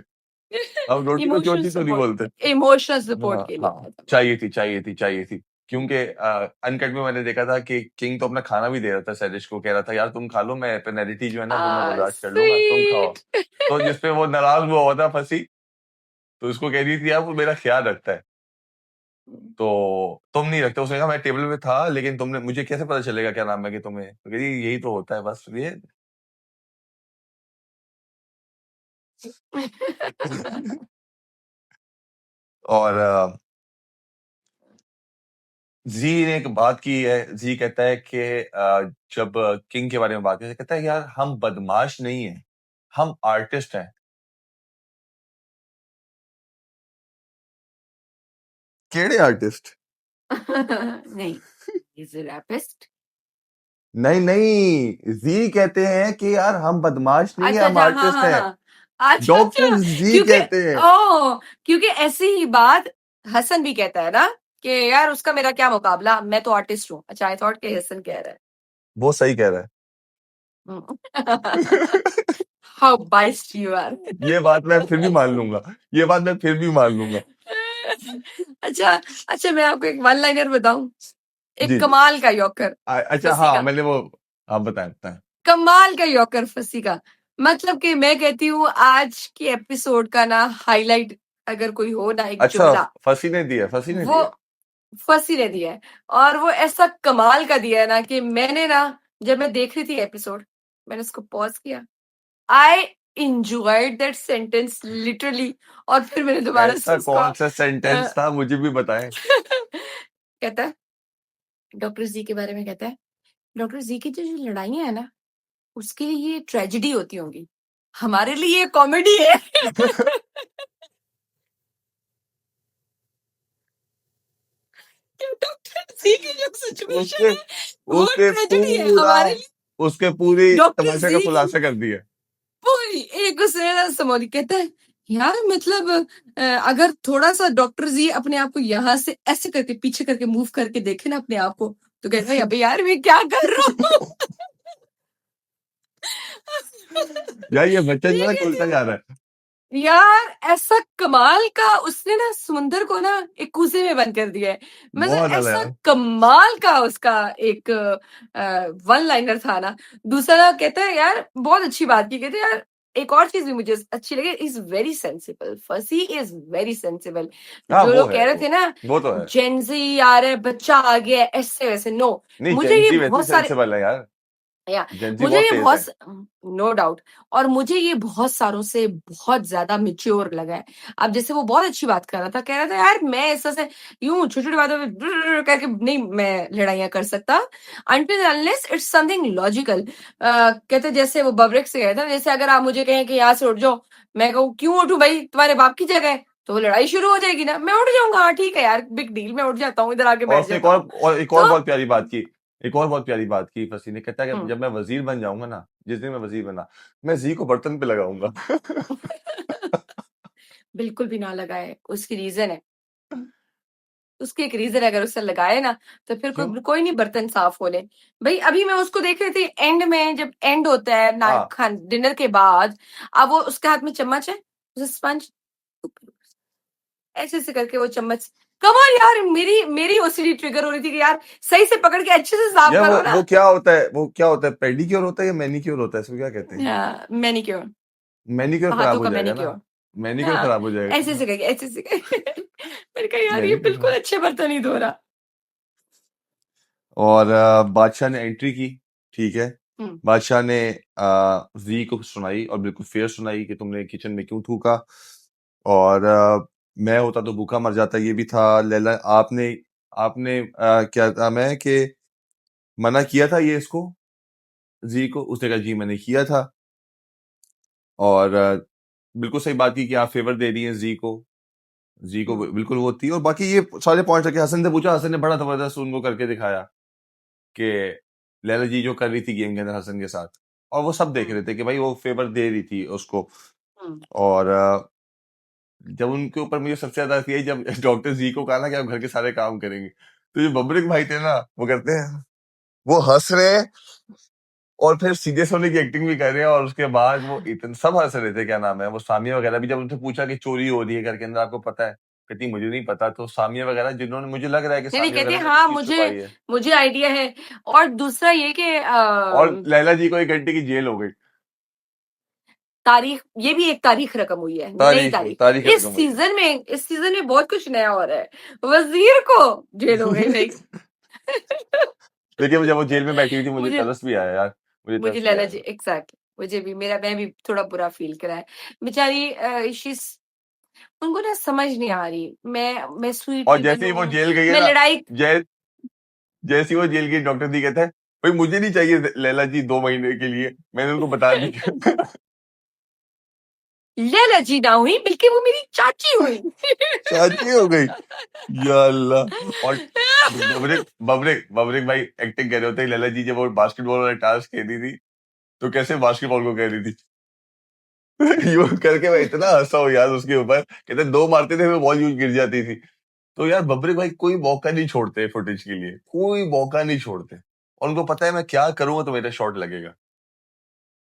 हम रोटी को इमोशनल चोटी तो नहीं सपोर्ट, बोलते। इमोशनल सपोर्ट हाँ के लिए हाँ, आया था वो। चाहिए थी। क्योंकि अनकट में मैंने देखा था कि किंग तो अपना खाना भी दे रहा था सैरिश को, कह रहा था यार तुम खा लो, मैं पेनल्टी जो है ना वो मैं बर्दाश्त कर लूंगा, तुम खाओ। स्वीट। तो जिसपे वो नाराज हुआ था फंसी, तो उसको कह रही थी यार वो मेरा ख्याल रखता है, तो तुम नहीं रखते। उसने कहा मैं टेबल पे था, लेकिन तुमने, मुझे कैसे पता चलेगा क्या नाम है कि तुम्हें, तो कह रही यही तो होता है बस ये। और जी ने एक बात की है, जी कहता है कि जब किंग के बारे में बात करते कहता है यार हम बदमाश नहीं है, हम आर्टिस्ट हैं। केड़े आर्टिस्ट? नहीं, इज अ रैपिस्ट। नहीं नहीं, जी कहते हैं कि यार हम बदमाश नहीं है, अच्छा हम अच्छा, हाँ आर्टिस्ट हाँ हैं। हाँ, अच्छा डॉक्टर अच्छा, जी क्योंकि कहते हैं। ओ, क्योंकि ऐसी ही बात हसन भी कहता है ना, कि यार उसका मेरा क्या मुकाबला, मैं तो आर्टिस्ट हूँ। अच्छा, आई थॉट कि हसन कह रहा वो सही कह रहा है। है। How biased you are. ये बात मैं फिर भी मान लूंगा, ये बात मैं फिर भी मान लूंगा। अच्छा अच्छा, मैं आपको एक वन लाइनर बताऊं, एक जी जी। कमाल का यॉकर अच्छा फंसी हाँ, का, मैंने वो, आप बताएं बताएं। कमाल का यॉकर फंसी का। मतलब कि मैं कहती हूँ आज की एपिसोड का ना हाईलाइट अगर कोई हो ना, एक अच्छा, जुमला, फंसी ने वो दिया। फंसी ने दिया है। और वो ऐसा कमाल का दिया है ना कि मैंने ना, जब मैं देख रही थी एपिसोड, मैंने उसको पॉज किया, आई enjoyed दैट सेंटेंस लिटरली, और फिर मैंने दोबारा से ऐसा उसको कौन सा सेंटेंस था, मुझे भी बताएं। कहता है, डॉक्टर जी के बारे में कहता है, डॉक्टर जी की जो जो लड़ाइयाँ है ना, उसके लिए ये ट्रेजेडी होती होंगी, हमारे लिए ये कॉमेडी है। डॉक्टर जी की जो सिचुएशन उसके है वो उसके ट्रेजेडी है पूरा हमारे लिए। उसके पूरी डॉक्टर तमाशा का जी की खुलासा कर दिया। पूरी एक उसने ना समोरी कहता है, यार मतलब अगर थोड़ा सा डॉक्टर जी अपने आप को यहाँ से ऐसे करके पीछे करके मूव करके देखे ना अपने आप को, तो कहता है अबे यार मैं क्या कर रहा हूँ। यार ये बच्चा जो मैं है कहती खुलता हूँ जा रहा है। यार ऐसा कमाल का उसने ना समुंदर को ना एक कूजे में बंद कर दिया है। मतलब बहुत ज्यादा ऐसा यार। कमाल का उसका एक वन लाइनर था ना। दूसरा कहता है यार बहुत अच्छी बात की, कहते हैं यार एक और चीज भी मुझे अच्छी लगी, इज वेरी सेंसिबल, फसी इज वेरी सेंसिबल। हाँ जो वो लोग है, कह रहे थे ना वो तो है। जेंजी आ रहा है, बच्चा आ गया है, ऐसे वैसे, नो, नहीं, मुझे ये जेंजी वैसे बहुत सारे, सेंसिबल है यार, या जेंजी मुझे बहुत ये तेज बहुत, है। नो डाउट, और मुझे ये बहुत सारों से बहुत ज्यादा मेच्योर लगा है। अब जैसे वो बहुत अच्छी बात कर रहा था, कह रहा था यार मैं ऐसा से यूं छोटी छोटी बातों में करके नहीं मैं लड़ाइयां कर सकता, until unless it's something logical. कहते जैसे वो बब्रिक से कहता था, जैसे अगर आप मुझे कहें कि यहाँ से उठ जाओ, मैं कहूँ क्यों उठूं भाई, तुम्हारे बाप की जगह है, तो वो लड़ाई शुरू हो जाएगी ना, मैं उठ जाऊंगा, हाँ ठीक है यार बिग डील, मैं उठ जाता हूँ, इधर आके और बैठ उसने जाता हूँ। एक और तो बहुत प्यारी बात की, एक और बहुत प्यारी बात की फसी ने, कहता है कि हम्म, जब मैं वजीर बन जाऊंगा ना, जिस दिन मैं वजीर बना, मैं जी को बर्तन पे लगाऊंगा। बिल्कुल भी ना लगाए, उसकी रीजन है, उसकी एक रीजन है, अगर उसे लगाए ना तो फिर क्यों? कोई कोई नहीं बर्तन साफ होने। भाई अभी मैं उसको देख रही थी एंड में, जब एंड होता है ना हाँ, खान डिनर के बाद, अब वो उसके हाथ में चम्मच है, उसे स्पंज ऐसे ऐसे करके वो चम्मच, कमाल यार, मेरी मेरी ओसीडी ट्रिगर हो रही थी कि यार सही से पकड़ के अच्छे से साफ यार करो ना। वो क्या होता है, वो क्या होता है, पेडिक्योर होता है या मैनिक्योर होता है, इसको क्या कहते हैं? मैनिक्योर, मैनिक्योर खराब हाथों हो का जाएगा ना, मैनिक्योर। मैनिक्योर हाँ, खराब हो ऐसे जाएगा। ऐसे करके ऐसे ऐसे करके। मैंने कहा यार ये मैनिक्योर बिल्कुल खराब। अच्छे बर्तन नहीं धो रहा। और बादशाह ने एंट्री की, ठीक है, हुँ, बादशाह ने जी को सुनाई और बिल्कुल फेयर सुनाई कि तुमने किचन में क्यों थूका, और मैं होता तो भूखा मर जाता। ये भी था लैला, आपने आपने क्या नाम है कि मना किया था ये इसको, जी को। उसने कहा जी मैंने किया था, और बिल्कुल सही बात की कि आप फेवर दे रही हैं जी को। जी को हुँ, बिल्कुल वो थी। और बाकी ये सारे पॉइंट्स रखे, हसन से पूछा, हसन ने बड़ा जबरदस्त उनको करके दिखाया कि लैला जी जो कर रही थी गेम के अंदर हसन के साथ, और वो सब देख हुँ, रहे थे कि भाई वो फेवर दे रही थी उसको। हुँ। और जब उनके ऊपर मुझे सबसे ज्यादा थी जब डॉक्टर जी को कहा ना कि आप घर के सारे काम करेंगे, तो जो बबरिक भाई थे ना, वो करते हैं, वो हंस रहे हैं और फिर सीरियस होने की एक्टिंग भी कर रहे हैं, और उसके बाद वो इतने सब हंस रहे थे। क्या नाम है वो, सामिया वगैरह भी, जब उनसे पूछा कि चोरी हो रही है घर के अंदर, आपको पता है? कहती मुझे नहीं पता। तो सामिया वगैरह, जिन्होंने, मुझे लग रहा है कि नहीं, नहीं सामिया कहती वगैरह है ने कुछ हाँ, चीज मुझे छुपाई है। मुझे आइडिया है। और दूसरा ये कि और लैला जी को 1 घंटे की जेल हो गई। तारीख ये भी एक तारीख रकम हुई है, नई तारीख तारीख। तारीख इस रकम हुई है। सीज़न में इस सीज़न में बहुत कुछ नया हो रहा है। वज़ीर को जेल हो गई भई। देखिए जब वो जेल में बैठी हुई थी, मुझे मुझे तरस भी आया यार, मुझे मुझे तरस भी लैला जी आया। एग्ज़ैक्टली मुझे भी मैं भी थोड़ा बुरा फ़ील करा है। बेचारी शी इज़ उनको ना समझ नहीं आ रही। मैं स्वीट और भी जैसे ही वो बनूँ, जेल गई है मैं ना, लड़ाई जै जैसे ही वो जेल गई, डॉक्टर दी कहता है भाई मुझे नहीं चाहिए लैला जी 2 महीने के लिए, मैंने उनको बता दी। लैला जी ना हुई बल्कि वो मेरी चाची हुई। चाची हो गई। या अल्लाह। और बबरिक बबरिक बबरिक भाई एक्टिंग कर रहे होते हैं। लैला जी जब वो बास्केटबॉल वाला टास्क खेली थी, तो कैसे बास्केटबॉल को कह रही थी। यूं करके मैं इतना हंसा हूं यार उसके ऊपर, कहते 2 मारते थे, वो बॉल यूं गिर जाती थी। तो यार बबरिक भाई कोई मौका नहीं छोड़ते फुटेज के लिए, कोई मौका नहीं छोड़ते। और उनको पता है मैं क्या करूंगा तो मेरा शॉट लगेगा,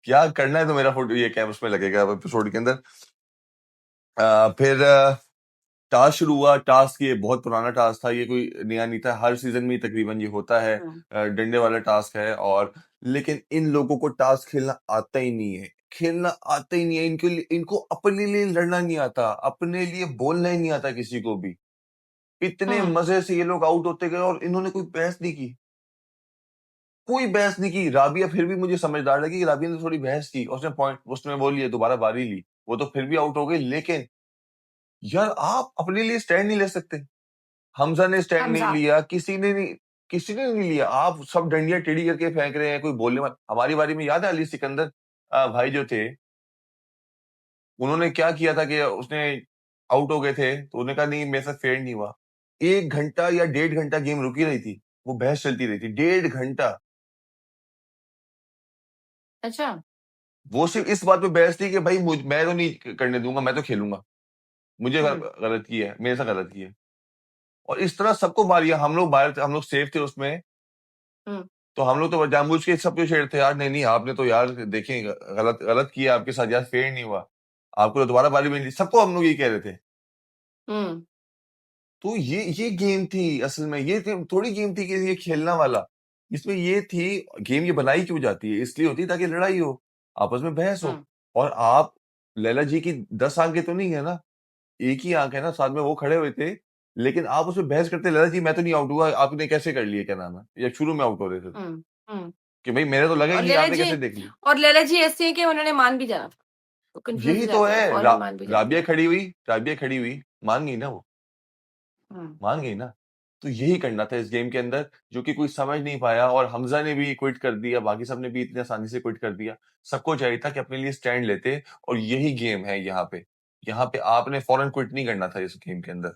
क्या करना है तो मेरा फोटो ये कैम उसमें लगेगा एपिसोड के अंदर। फिर टास्क शुरू हुआ। टास्क ये बहुत पुराना टास्क था, ये कोई नया नहीं था, हर सीजन में तकरीबन ये होता है। हुँ, डंडे वाला टास्क है। और लेकिन इन लोगों को टास्क खेलना आता ही नहीं है, खेलना आता ही नहीं है इनके लिए। इनको अपने लिए लड़ना नहीं आता, अपने लिए बोलना ही नहीं आता किसी को भी। इतने हुँ, मजे से ये लोग आउट होते गए और इन्होंने कोई बहस नहीं की, कोई बहस नहीं की। राबिया फिर भी मुझे समझदार लगी कि राबिया ने थोड़ी बहस की, उसने पॉइंट उसने वो लिए, दोबारा बारी ली, वो तो फिर भी आउट हो गई। लेकिन यार आप अपने लिए स्टैंड नहीं ले सकते? हमजा ने स्टैंड नहीं हमज़ा लिया, किसी ने नहीं लिया। आप सब डंडियां टेढ़ी करके फेंक रहे हैं, कोई बोलने वाला। हमारी बारी में याद है अली सिकंदर भाई जो थे, उन्होंने क्या किया था कि उसने आउट हो गए थे, तो उन्होंने कहा नहीं मेरे साथ फेयर नहीं हुआ। 1 घंटा या 1.5 घंटा गेम रुकी रही थी, वो बहस चलती रही थी 1.5 घंटा। अच्छा। वो सिर्फ इस बात पे बहस थी कि भाई मैं तो नहीं करने दूंगा, मैं तो खेलूंगा, मुझे हुँ, गलत किया है, मेरे साथ गलत किया है। और इस तरह सबको मारिया। हम लोग बाहर थे, हम लोग सेफ थे उसमें, हुँ, तो हम लोग तो जानबूझ के सबके छेड़ते यार, नहीं नहीं आपने तो यार देखें गलत गलत किया आपके साथ यार, फेयर नहीं हुआ, आपको तो दोबारा बारी मिली, सबको हम लोग ये कह रहे थे। हुँ, तो ये गेम थी असल में, ये थोड़ी गेम थी कि ये खेलना वाला। इसमें ये थी, गेम ये बनाई क्यों जाती है, इसलिए होती है ताकि लड़ाई हो, आपस में बहस हो। हुँ, और आप, लैला जी की 10 आंखें तो नहीं है ना, एक ही आंख है ना, साथ में वो खड़े हुए थे। लेकिन आप उसमें बहस करते, लैला जी मैं तो नहीं आउट हुआ, आपने कैसे कर लिया, क्या नाम है, या शुरू में आउट हो रहे थे तो, हुँ, हुँ। कि भाई मेरे तो लगा ही और नहीं, लैला आपने जी कैसे देख लिया। और लैला जी ऐसी हैं कि उन्होंने मान भी जाना था। वो कन्फ्यूज़ हो यही तो जाते हैं, है। फौरन मान भी जाएँगे। राबिया खड़ी हुई, मान गई ना वो, हुँ, मान गई ना। तो यही करना था इस गेम के अंदर, जो कि कोई समझ नहीं पाया। और हमजा ने भी क्विट कर दिया, बाकी सबने भी इतनी आसानी से क्विट कर दिया। सबको चाहिए था कि अपने लिए स्टैंड लेते, और यही गेम है यहाँ पे। यहाँ पे आपने फौरन क्विट नहीं करना था इस गेम के अंदर।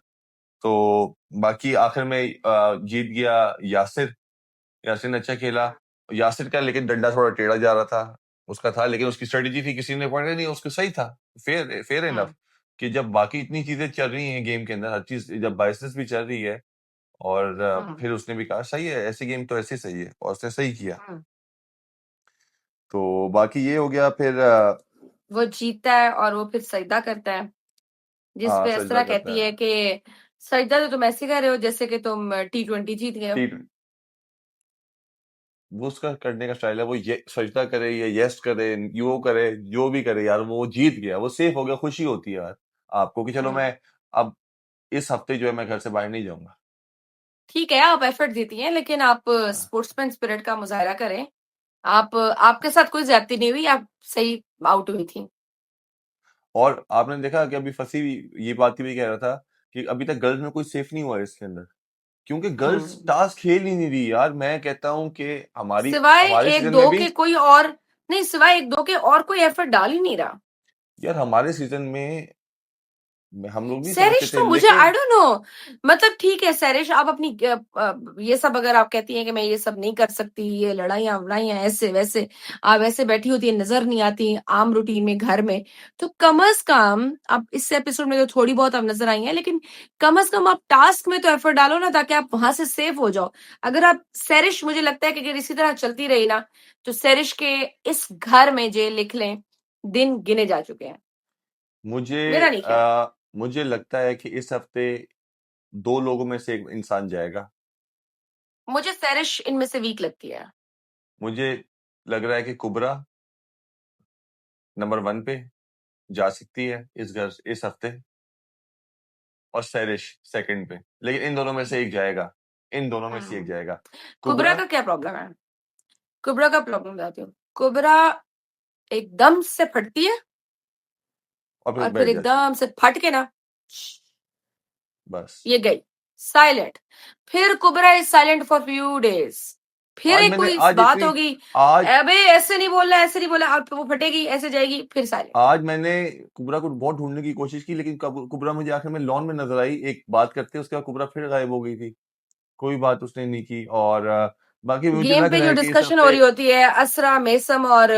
तो बाकी आखिर में जीत गया यासिर। यासिर ने अच्छा खेला। यासिर का लेकिन डंडा थोड़ा टेढ़ा जा रहा था, उसका था, लेकिन उसकी स्ट्रेटेजी थी, किसी ने पॉइंट नहीं, उसको सही था। फेयर फेयर हुँ, इनफ कि जब बाकी इतनी चीजें चल रही हैं गेम के अंदर, हर चीज जब बायसेस भी चल रही है, और हुँ, फिर उसने भी कहा सही है, ऐसी गेम तो ऐसे ही सही है, और उसने सही किया। हुँ। तो बाकी ये हो गया। फिर वो जीतता है और वो फिर सजदा करता है, जिस हाँ पे सजदा असरा करता कहती है है। कि सजदा तो तुम ऐसे कर रहे हो जैसे कि तुम टी20 जीत गए हो। टी वो उसका करने का स्टाइल है, वो ये सजदा करे, ये यस करे, यो करे, जो भी करे यार, वो जीत गया, वो सेफ हो गया। खुशी होती है यार आपको कि चलो हुँ, मैं अब इस हफ्ते जो है मैं घर से बाहर नहीं जाऊंगा। ठीक है आप एफर्ट देती हैं लेकिन आप हाँ। स्पोर्ट्समैन स्पिरिट का मुज़ाहिरा करें। आपके साथ कोई ज़्यादती नहीं हुई, आप सही आउट हुई थी। और आपने देखा कि अभी फंसी हुई ये बात की भी कह रहा था कि अभी तक गर्ल्स में कोई सेफ नहीं हुआ है इसके अंदर, क्योंकि गर्ल्स हुँ। टास्क खेल ही नहीं रही यार। मैं कहता हूँ कि हमारी सिवाय हमारे सीजन में 1-2 भी, के कोई और नहीं, सिवाय 1-2 के और कोई एफर्ट डाल ही नहीं रहा। यार हमारे सीजन में हम लोग नहीं समझते सैरिश थे, तो मुझे आई लेकिन डोंट नो, मतलब ठीक है सैरिश, आप अपनी ये सब अगर आप कहती हैं कि मैं ये सब नहीं कर सकती, ये लड़ाइयाँ-वड़ाइयाँ ऐसे वैसे, आप ऐसे बैठी होती हैं, नज़र नहीं आती आम रूटीन में घर में, तो कम से कम आप इस एपिसोड में तो थोड़ी बहुत आप नज़र आई हैं, लेकिन कम से कम आप टास्क में तो एफर्ट डालो ना, ताकि आप वहाँ से सेफ हो जाओ। अगर आप सैरिश, मुझे लगता है कि अगर इसी तरह चलती रही ना, तो सैरिश के इस घर में जे लिख लें, दिन गिने जा चुके हैं। मुझे मेरा नहीं ख्याल। मुझे लगता है कि इस हफ्ते 2 लोगों में से 1 इंसान जाएगा। मुझे सैरिश इनमें से वीक लगती है। मुझे लग रहा है कि कुबरा नंबर 1 पे जा सकती है इस हफ्ते, और सैरिश सेकंड पे। लेकिन इन दोनों में से एक जाएगा, इन दोनों में से एक हुँ। जाएगा। कुबरा कुबरा का क्या प्रॉब्लम है? कुबरा का प्रॉब्लम बताती हूँ। कुबरा एकदम से फटती है और फिर और फिर बैठ जाती है, एकदम से फट के ना, बस। ये गई, साइलेंट। फिर Kubra is silent for few days. फिर एक कोई आज बात इतनी होगी, आज "अबे! ऐसे नहीं बोलना, ऐसे नहीं बोलना", अब वो फटेगी, ऐसे जाएगी, फिर साइलेंट। आज मैंने कुबरा को बहुत ढूँढने की कोशिश की, लेकिन कुबरा मुझे आखिर में लॉन में नज़र आई, एक बात करते उसके बाद कुबरा फिर गायब हो गई थी। कोई बात उसने नहीं की, और बाकी मुझे गेम लग पे रहा जो है कि इस डिस्कशन हो हफ्ते, रही होती है असरा, मेसम और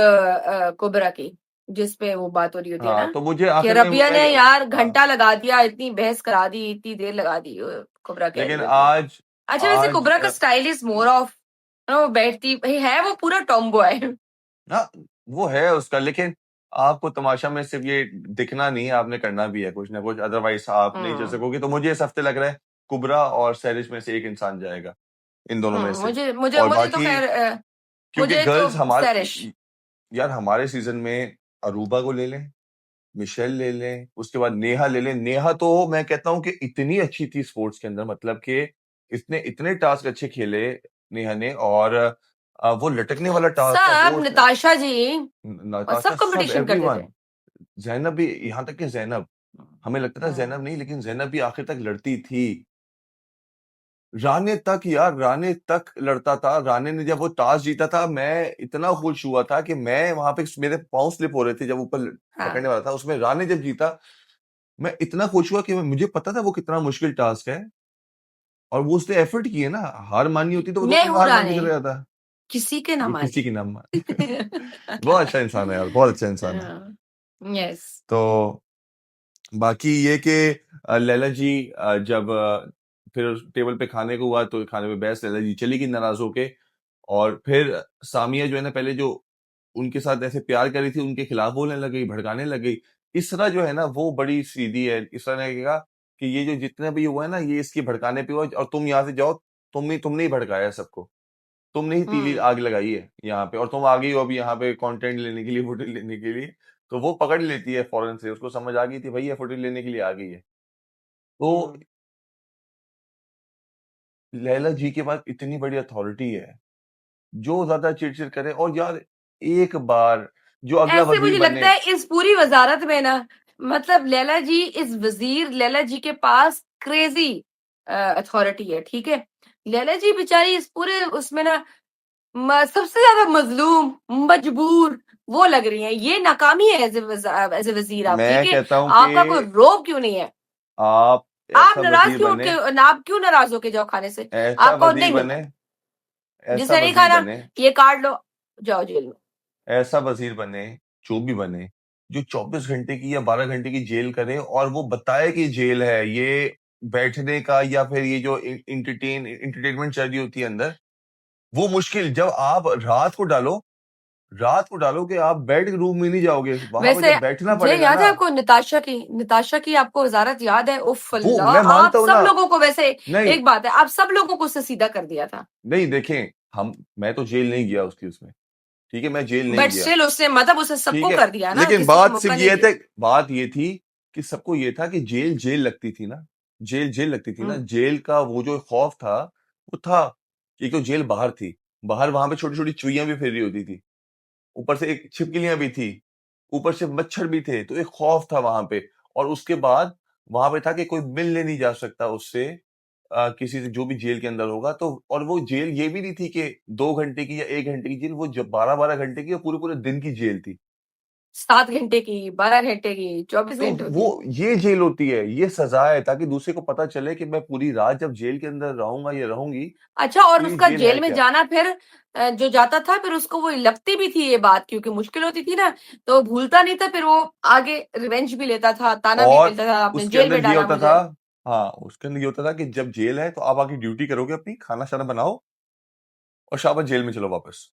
कुबरा की, जिस पे वो बात हो रही होती है हाँ, ना, तो मुझे कि आखिर में रबिया ने यार हाँ, घंटा लगा दिया, इतनी बहस करा दी, इतनी देर लगा दी, कुबरा कह रही लेकिन होती है। आज अच्छा, वैसे आज कुबरा का स्टाइल इज़ मोर ऑफ, वो बैठती भाई है, वो पूरा टॉमबॉय। हाँ, वो है उसका, लेकिन आपको तमाशा में सिर्फ ये दिखना नहीं है, आपने करना भी है कुछ ना कुछ, अदरवाइज आप नहीं चल हुँ, सकोगे। तो मुझे इस हफ्ते लग रहा है कुबरा और सैरिश में से एक इंसान जाएगा, इन दोनों में से। मुझे मुझे और मुझे तो बाकी, खैर क्योंकि मुझे तो गर्ल्स सैरिश। हमारे, यार हमारे सीजन में अरूबा को ले लें, मिशेल ले लें, उसके बाद नेहा ले लें। नेहा तो मैं कहता हूँ कि इतनी अच्छी थी स्पोर्ट्स के अंदर, मतलब कि इसने इतने टास्क अच्छे खेले नेहा ने, और वो लटकने वाला टास्क था सब वो उसने, नताशा जी और नताशा सब सब कॉम्पिटिशन करते थे। एवरीवन, ज़ैनब भी, यहाँ तक कि ज़ैनब, हमें लगता था हुँ, ज़ैनब नहीं, लेकिन ज़ैनब भी आखिर तक लड़ती थी। राणे तक यार, राणे तक लड़ता था। राणे ने जब वो टास्क जीता था, मैं इतना खुश हुआ था कि मैं वहाँ पे, मेरे पाँव स्लिप हो रहे थे जब ऊपर हाँ। पकड़ने वाला था। उसमें राणे जब जीता, मैं इतना खुश हुआ कि मुझे पता था वो कितना मुश्किल टास्क है, और वो उसने एफर्ट किए ना। हार माननी होती तो वो 2 मैं दिन में हूँ हार मान के रानी, चला जाता। किसी के ना वो किसी मानी। की ना मान बहुत अच्छा इंसान है यार, बहुत अच्छा इंसान है। यस। तो बाकी ये कि लैला जी जब फिर उस टेबल पे खाने को हुआ, तो खाने में बहस, लैला जी चली गई नाराज होके। और फिर सामिया जो है ना, पहले जो उनके साथ ऐसे प्यार करी थी, उनके खिलाफ बोलने लग गई, भड़काने लग गई। इसरा जो है ना, वो बड़ी सीधी है। इसरा ने कहा कि ये जो जितना भी हुआ है ना, ये इसके भड़काने पे हुआ, और तुम यहाँ से जाओ, तुमने ही भड़काया है सबको, तुमने ही तीली हुँ, आग लगाई है यहाँ पे, और तुम आ गई हो अभी यहाँ पे कंटेंट लेने के लिए, फुटेज लेने के लिए। तो वो पकड़ लेती है फौरन से, उसको समझ आ गई थी भाई ये फुटेज लेने के लिए आ गई है। तो हुँ। लैला जी के पास इतनी बड़ी अथॉरिटी है, जो ज्यादा चिड़चिड़ करे, और यार एक बार जो अगला ऐसे वजीर मुझे बने, लगता है इस पूरी वज़ारत में ना, मतलब लैला जी इज़ वज़ीर, लैला जी के पास क्रेज़ी अथॉरिटी है, ठीक है? लैला जी बेचारी इस पूरे उसमें ना सबसे ज्यादा मजलूम, मजबूर वो लग रही हैं। ये नाकामी है एज ए वजीर आप, ठीक मैं है? कहता हूँ कि आपका कोई रोब क्यों नहीं है? आप आप ऐसा नाराज वजीर क्यों बने, आप क्यों नाराज होके जाओ खाने से? ऐसा आपको वजीर नहीं मिलना, बने, ऐसा जिसे नहीं वजीर खाना बने, ये काट लो, जाओ जेल में। ऐसा वजीर बने, जो भी बने, जो 24 घंटे की या 12 घंटे की जेल करे, और वो बताए कि जेल है ये बैठने का, या फिर ये जो इंटरटेनमेंट चल रही होती है अंदर, वो मुश्किल जब आप रात को डालो कि आप बेड के रूम में नहीं जाओगे, वहां पर वैसे जब बैठना ये पड़ेगा याद ना। है आपको नताशा की आपको वजारत याद है? उफ वो अल्लाह, मैं आप मानता हूं सब ना, लोगों को वैसे, नहीं एक बात है, आप सब लोगों को उससे सीधा कर दिया था। नहीं, देखें, हम मैं तो जेल नहीं गया उसकी उसमें, ठीक है, मैं जेल नहीं बट गया, स्टिल उसने मतलब उसने ठीक सबको है, कर दिया ना, लेकिन किसी को बात मौका सिर्फ नहीं ये दिया। थी, बात ये थी कि सबको ये था कि जेल जेल लगती थी ना, जेल जेल लगती थी ना, हुँ। जेल का वो जो खौफ था, वो था कि एक तो जेल बाहर थी, बाहर वहां पे छोटी छोटी चुईयां भी फिर रही होती थी, ऊपर से एक छिपकलियां भी थी, ऊपर से मच्छर भी थे, तो एक खौफ था वहां पे। और उसके बाद वहां पे था कि कोई मिलने नहीं जा सकता उससे, किसी से जो भी जेल के अंदर होगा। तो और वो जेल ये भी नहीं थी कि 2 घंटे की या 1 घंटे की जेल, वो जब 12-12 घंटे की और पूरे पूरे दिन की जेल थी। 7 घंटे की, 12 घंटे की, 24 तो घंटों वो की। ये जेल होती है, ये सजा है, ताकि दूसरे को पता चले कि मैं पूरी रात जब जेल के अंदर रहूंगा या रहूंगी अच्छा, तो और ये उसका जेल है जेल में क्या। जाना फिर जो जाता था फिर उसको वो लगती भी थी ये बात, क्योंकि मुश्किल होती थी ना, तो वो भूलता नहीं था, फिर वो आगे रिवेंज भी लेता था, ताना भी और मिलता था, आपने उसके जेल अंदर में ये डाला होता था, मुझे। हाँ, उसके अंदर ये होता था कि जब जेल है तो आप आके ड्यूटी करोगे अपनी, खाना शाना बनाओ और शाबाश जेल में चलो वापस।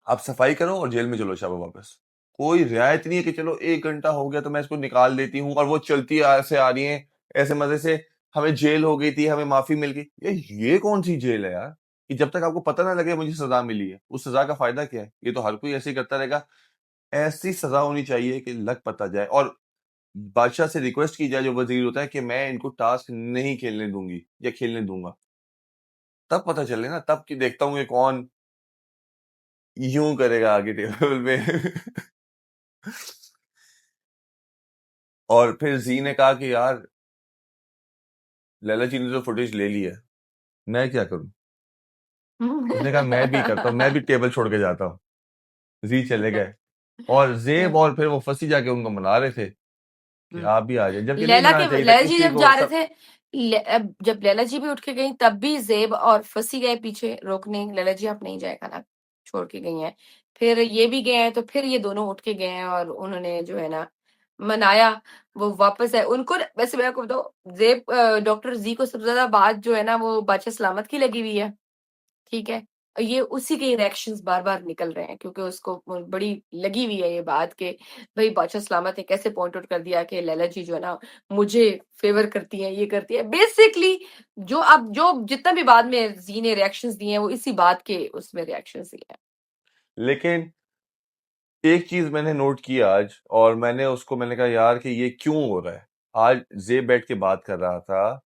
आप सफाई करो और जेल में चलो शाबाश वापस। कोई रियायत नहीं है कि चलो 1 घंटा हो गया तो मैं इसको निकाल देती हूँ, और वो चलती ऐसे आ रही है ऐसे मजे से, हमें जेल हो गई थी, हमें माफी मिल गई। ये कौन सी जेल है यार, कि जब तक आपको पता ना लगे मुझे सजा मिली है, उस सजा का फायदा क्या है? ये तो हर कोई ऐसे ही करता रहेगा। ऐसी सजा होनी चाहिए कि लग पता जाए, और बादशाह से रिक्वेस्ट की जाए, जो वजीर होता है, कि मैं इनको टास्क नहीं खेलने दूंगी या खेलने दूंगा। तब पता चले ना, तब कि देखता हूँ ये कौन यूं करेगा आगे टेबल पे। और फिर जी ने कहा कि यार लैला जी ने तो फुटेज ले ली है, मैं क्या करूं। उसने कहा मैं भी करता हूँ, मैं भी टेबल छोड़ के जाता हूँ। जी चले गए, और जेब और फिर वो फंसी जाके उनको मना रहे थे कि आप भी आ जाए, जबकि नहीं मनाना चाहिए था लैला जी किसी जब को जा रहे सब। थे, जब लैला जी भी उठ के गई तब भी ज़ेब और फंसी गए पीछे रोकने, लैला जी आप नहीं जाए, खाना छोड़ के गई हैं। फिर ये भी गए हैं, तो फिर ये दोनों उठ के गए हैं और उन्होंने जो है ना मनाया, वो वापस आए। उनको वैसे मैं आपको बताऊँ, ज़ेब डॉक्टर ज़ी को सबसे ज़्यादा बात जो है ना वो बादशाह सलामत की लगी हुई है। ठीक है? ये उसी के रिएक्शंस बार-बार निकल रहे हैं, क्योंकि उसको बड़ी लगी हुई है ये बात कि भई बादशाह सलामत ने कैसे पॉइंट आउट कर दिया कि लैला जी जो है ना मुझे फ़ेवर करती हैं, ये करती है। बेसिकली जो जितना भी बाद में ज़ी ने रिएक्शंस दिए हैं, वो इसी बात के उसमें रिएक्शंस दिए हैं। लेकिन एक चीज मैंने नोट की आज, और मैंने कहा यार कि ये क्यों हो रहा है। आज जेब बैठ के बात कर रहा था,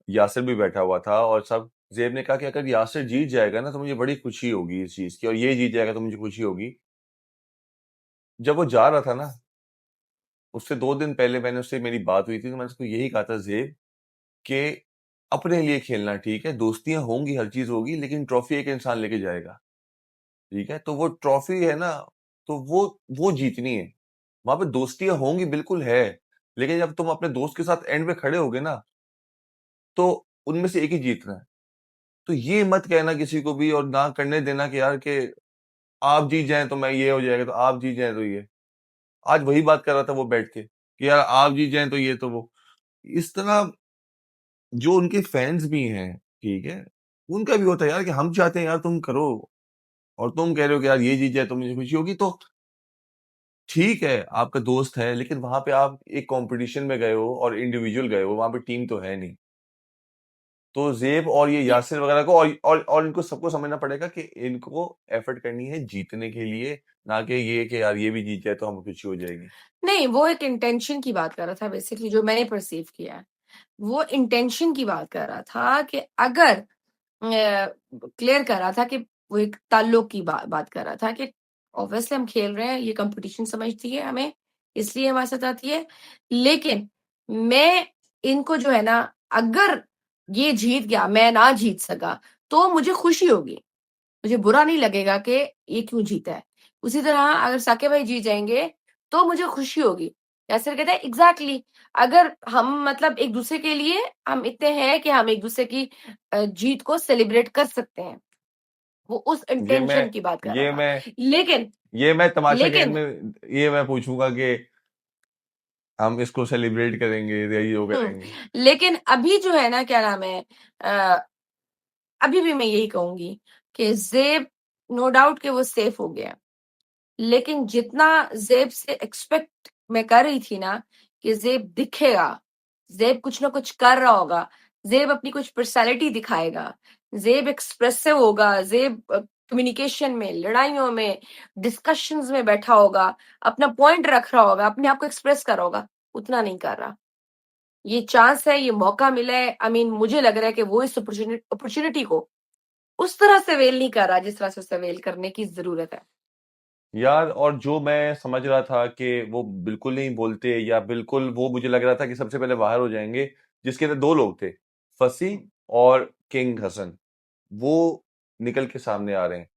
यासिर भी बैठा हुआ था, और सब, जेब ने कहा कि अगर यासिर जीत जाएगा ना तो मुझे बड़ी खुशी होगी इस चीज की, और ये जीत जाएगा तो मुझे खुशी होगी। जब वो जा रहा था ना, उससे 2 दिन पहले मैंने उससे मेरी बात हुई थी, तो मैंने उसको यही कहा था जेब, कि अपने लिए खेलना ठीक है, दोस्तियां होंगी, हर चीज होगी, लेकिन ट्रॉफी एक इंसान लेके जाएगा। ठीक है, तो वो ट्रॉफी है ना, तो वो जीतनी है। वहां पे दोस्तियां होंगी, बिल्कुल है, लेकिन जब तुम अपने दोस्त के साथ एंड पे खड़े होगे ना, तो उनमें से एक ही जीतना है। तो ये मत कहना किसी को भी, और ना करने देना कि यार कि आप जीत जाएं तो मैं ये हो जाएगा, तो आप जीत जाएं तो ये। आज वही बात कर रहा था वो बैठ के कि यार आप जीत जाएं तो ये, तो वो, इस तरह। जो उनके फैंस भी हैं, ठीक है, उनका भी होता है यार कि हम चाहते हैं यार तुम करो, और तुम कह रहे हो कि यार ये जीत जाए तो मुझे खुशी होगी। तो ठीक है, आपका दोस्त है, लेकिन वहां पे आप एक कंपटीशन में गए हो और इंडिविजुअल गए हो, वहां पे टीम तो है नहीं। तो ज़ेब और ये ये यासिर वगैरह को, और इनको सबको समझना पड़ेगा कि इनको एफर्ट करनी है जीतने के लिए, ना कि ये कि यार ये भी जीत जाए तो हमें खुशी हो जाएगी। नहीं, वो एक इंटेंशन की बात कर रहा था बेसिकली, जो मैंने परसीव किया है। वो इंटेंशन की बात कर रहा था कि अगर क्लियर कर रहा था कि वो एक ताल्लुक की बात कर रहा था कि ऑब्वियसली हम खेल रहे हैं, ये कंपटीशन समझती है हमें, इसलिए हमारे साथ आती है। लेकिन मैं इनको जो है ना, अगर ये जीत गया, मैं ना जीत सका, तो मुझे खुशी होगी। मुझे बुरा नहीं लगेगा कि ये क्यों जीता है। उसी तरह अगर साकिब भाई जीत जाएँगे, तो मुझे खुशी होगी। यासिर कहता है एग्ज़ैक्टली, अगर हम मतलब एक-दूसरे के लिए हम इतने हैं कि हम एक-दूसरे की जीत को सेलिब्रेट कर सकते हैं। वो उस ये मैं इंटेंशन की बात कर रहा ये था। मैं लेकिन ये मैं तमाशा के एंड लेकिन में ये मैं पूछूंगा कि हम इसको सेलिब्रेट करेंगे या ये वो हुँ, करेंगे। लेकिन अभी जो है ना क्या नाम है, अ, अभी भी मैं यही कहूँगी कि ज़ेब नो डाउट कि वो सेफ हो गया। लेकिन जितना ज़ेब से एक्सपेक्ट मैं कर रही थी ना कि ज़ेब दिखेगा, ज़ेब कुछ ना कुछ कर रहा होगा, ज़ेब अपनी कुछ पर्सनैलिटी दिखाएगा, ज़ेब एक्सप्रेसिव होगा, ज़ेब कम्युनिकेशन में, लड़ाइयों में, डिस्कशंस में बैठा होगा, अपना पॉइंट रख रहा होगा, अपने आप को एक्सप्रेस कर रहा होगा, उतना नहीं कर रहा। ये चांस है, ये मौका मिला है, आई मीन मुझे लग रहा है कि वो इस अपॉर्च्युनिटी को उस तरह से वेल नहीं कर रहा जिस तरह से उसे वेल करने की ज़रूरत है। यार, और जो मैं समझ रहा था कि वो बिल्कुल नहीं बोलते, या बिल्कुल वो मुझे लग रहा था कि सबसे पहले बाहर हो जाएंगे, जिसके अंदर 2 लोग थे, फसी और किंग हसन। वो निकल के सामने आ रहे हैं।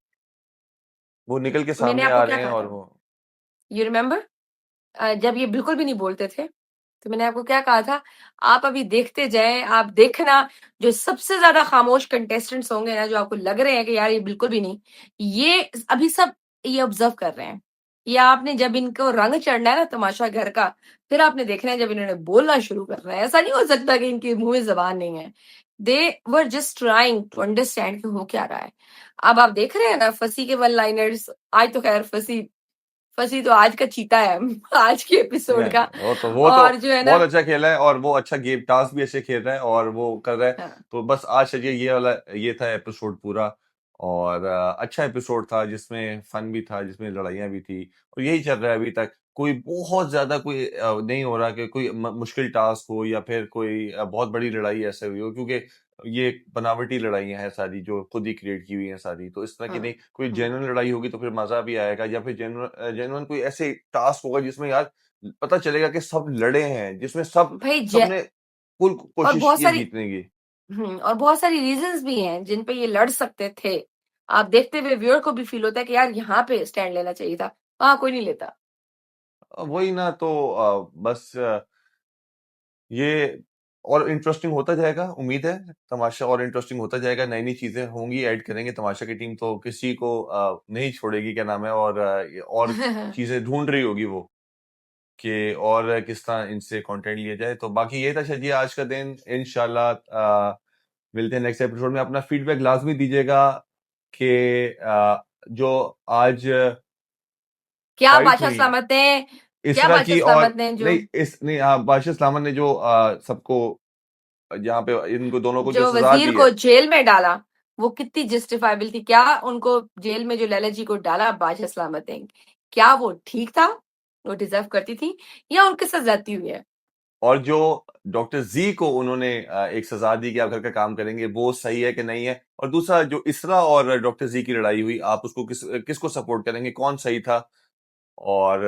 वो निकल के मैंने सामने आपको आ क्या रहे हैं कहा और था? वो यू रिमेंबर? जब ये बिल्कुल भी नहीं बोलते थे, तो मैंने आपको क्या कहा था? आप अभी देखते जाएँ, आप देखना जो सबसे ज़्यादा खामोश कंटेस्टेंट्स होंगे ना, जो आपको लग रहे हैं कि यार ये बिल्कुल भी नहीं, ये अभी सब ये ऑब्ज़र्व कर रहे हैं। या आपने जब इनको रंग चढ़ना है ना तमाशा घर का, फिर आपने देखना है जब इन्होंने बोलना शुरू करना है। ऐसा नहीं हो सकता कि इनके मुँह में ज़बान नहीं है। They were just trying to understand कि हो क्या रहा है। अब आप देख रहे हैं ना फसी के वन लाइनर्स, आज तो खैर फसी फसी तो आज का चीता है आज के एपिसोड का। नहीं, वो तो और जो है ना बहुत अच्छा खेला है, और वो अच्छा गेम टास्क भी ऐसे खेल रहा है और वो कर रहा है। हाँ, तो बस आज चलिए, ये वाला ये था एपिसोड पूरा। और अच्छा एपिसोड था, जिसमें फन भी था, जिसमें लड़ाइयाँ भी थी, और यही चल रहा है अभी तक। कोई बहुत ज्यादा कोई नहीं हो रहा कि कोई मुश्किल टास्क हो, या फिर कोई बहुत बड़ी लड़ाई ऐसे हुई हो, क्योंकि ये बनावटी लड़ाइयाँ हैं सारी, जो खुद ही क्रिएट की हुई हैं सारी। तो इस तरह की हाँ, नहीं, कोई हाँ। जेन्युइन लड़ाई होगी तो फिर मजा भी आएगा, या फिर जेन्युइन कोई ऐसे टास्क होगा जिसमें यार पता चलेगा कि सब लड़े हैं, जिसमें भाई जै सबने फुल और कोशिश बहुत की है सारी जीतने की। और बहुत सारी रीज़न्स भी हैं जिन पे ये लड़ सकते थे। आप देखते हुए व्यूअर को भी फ़ील होता है कि यार यहाँ पे स्टैंड लेना चाहिए था, वहाँ कोई नहीं लेता। वही ना, तो बस ये और इंटरेस्टिंग होता जाएगा, उम्मीद है। तमाशा और इंटरेस्टिंग होता जाएगा, नई नई चीजें होंगी, ऐड करेंगे। तमाशा की टीम तो किसी को नहीं छोड़ेगी, क्या नाम है, और और चीजें ढूंढ रही होगी वो, कि और किस तरह इनसे कंटेंट लिया जाए। तो बाकी ये था शायद आज का दिन। इंशाल्लाह मिलते हैं नेक्स्ट एपिसोड में। अपना फीडबैक लाजमी दीजिएगा कि जो आज क्या फाइट बादशाह हुई सलामत ने क्या इसरा बादशाह की, और सलामत ने जो नहीं इस नहीं बादशाह सलामत ने जो सबको यहाँ पे इनको दोनों को जो जो सजा वज़ीर दी को है। जेल में डाला, वो कितनी जस्टिफाएबल थी। क्या उनको जेल में जो लैला जी को डाला बादशाह सलामत ने, क्या वो ठीक था? वो डिज़र्व करती थी या उनके साथ ज़्यादती हुई है? और जो डॉक्टर जी को उन्होंने एक सजा दी कि आप घर का काम करेंगे, वो सही है कि नहीं है। और दूसरा, जो इसरा और डॉक्टर जी की लड़ाई हुई, आप उसको किसको सपोर्ट करेंगे, कौन सही था। और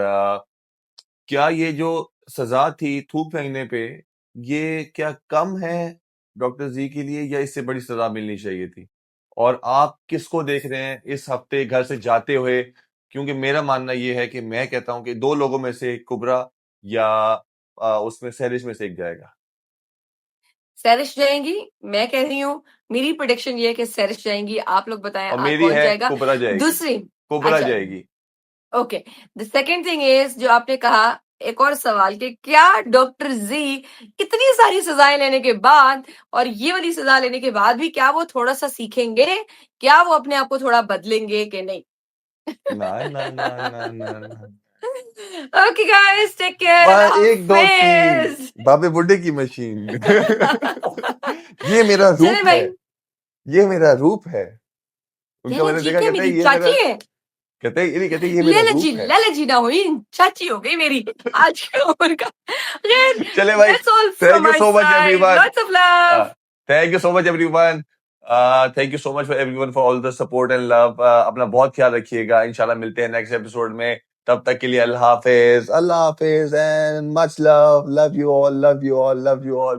क्या ये जो सजा थी थूक फेंकने पे, ये क्या कम है डॉक्टर जी के लिए, या इससे बड़ी सजा मिलनी चाहिए थी। और आप किसको देख रहे हैं इस हफ्ते घर से जाते हुए, क्योंकि मेरा मानना ये है कि मैं कहता हूं कि 2 लोगों में से कुबरा या उसमें सहरिश में से एक जाएगा। सैरिश जाएँगी, मैं कह रही हूँ, मेरी प्रेडिक्शन ये है कि सैरिश जाएँगी, आप लोग बताएँ और मेरी कौन है जाएगा? कुबरा जाएगी। दूसरी कुबरा अच्छा, जाएगी। Okay, the second thing is जो आपने कहा एक और सवाल कि क्या डॉक्टर ज़ी इतनी सारी सज़ाएँ लेने के बाद और ये वाली सज़ा लेने के बाद भी क्या वो थोड़ा-सा सीखेंगे? क्या वो अपने आप को थोड़ा बदलेंगे कि नहीं? ना ना ना ना ना ना। ओके गाइस टेक केयर अल्लाह एक दो तीन, हाफ़िज़। बाबे बुड्ढे की मशीन। ये मेरा चलें रूप है। भाई, ये मेरा रूप है। उनका लैला मैंने जी देखा, क्या कहता है मेरी ये मेरा, चाची है? कहते ये मेरा रूप है। लैला जी ना हुई, चाची हो गई मेरी आज की उम्र का। खैर, चले भाई, that's all from thank you my so much side, everyone. Lots of love. Thank you so much everyone. Thank you so much for everyone for all the support and love. अपना बहुत ख्याल रखिएगा। इंशाल्लाह मिलते हैं नेक्स्ट एपिसोड में। तब तक के लिए अल्लाह हाफिज and much love. Love you all, love you all, love you all.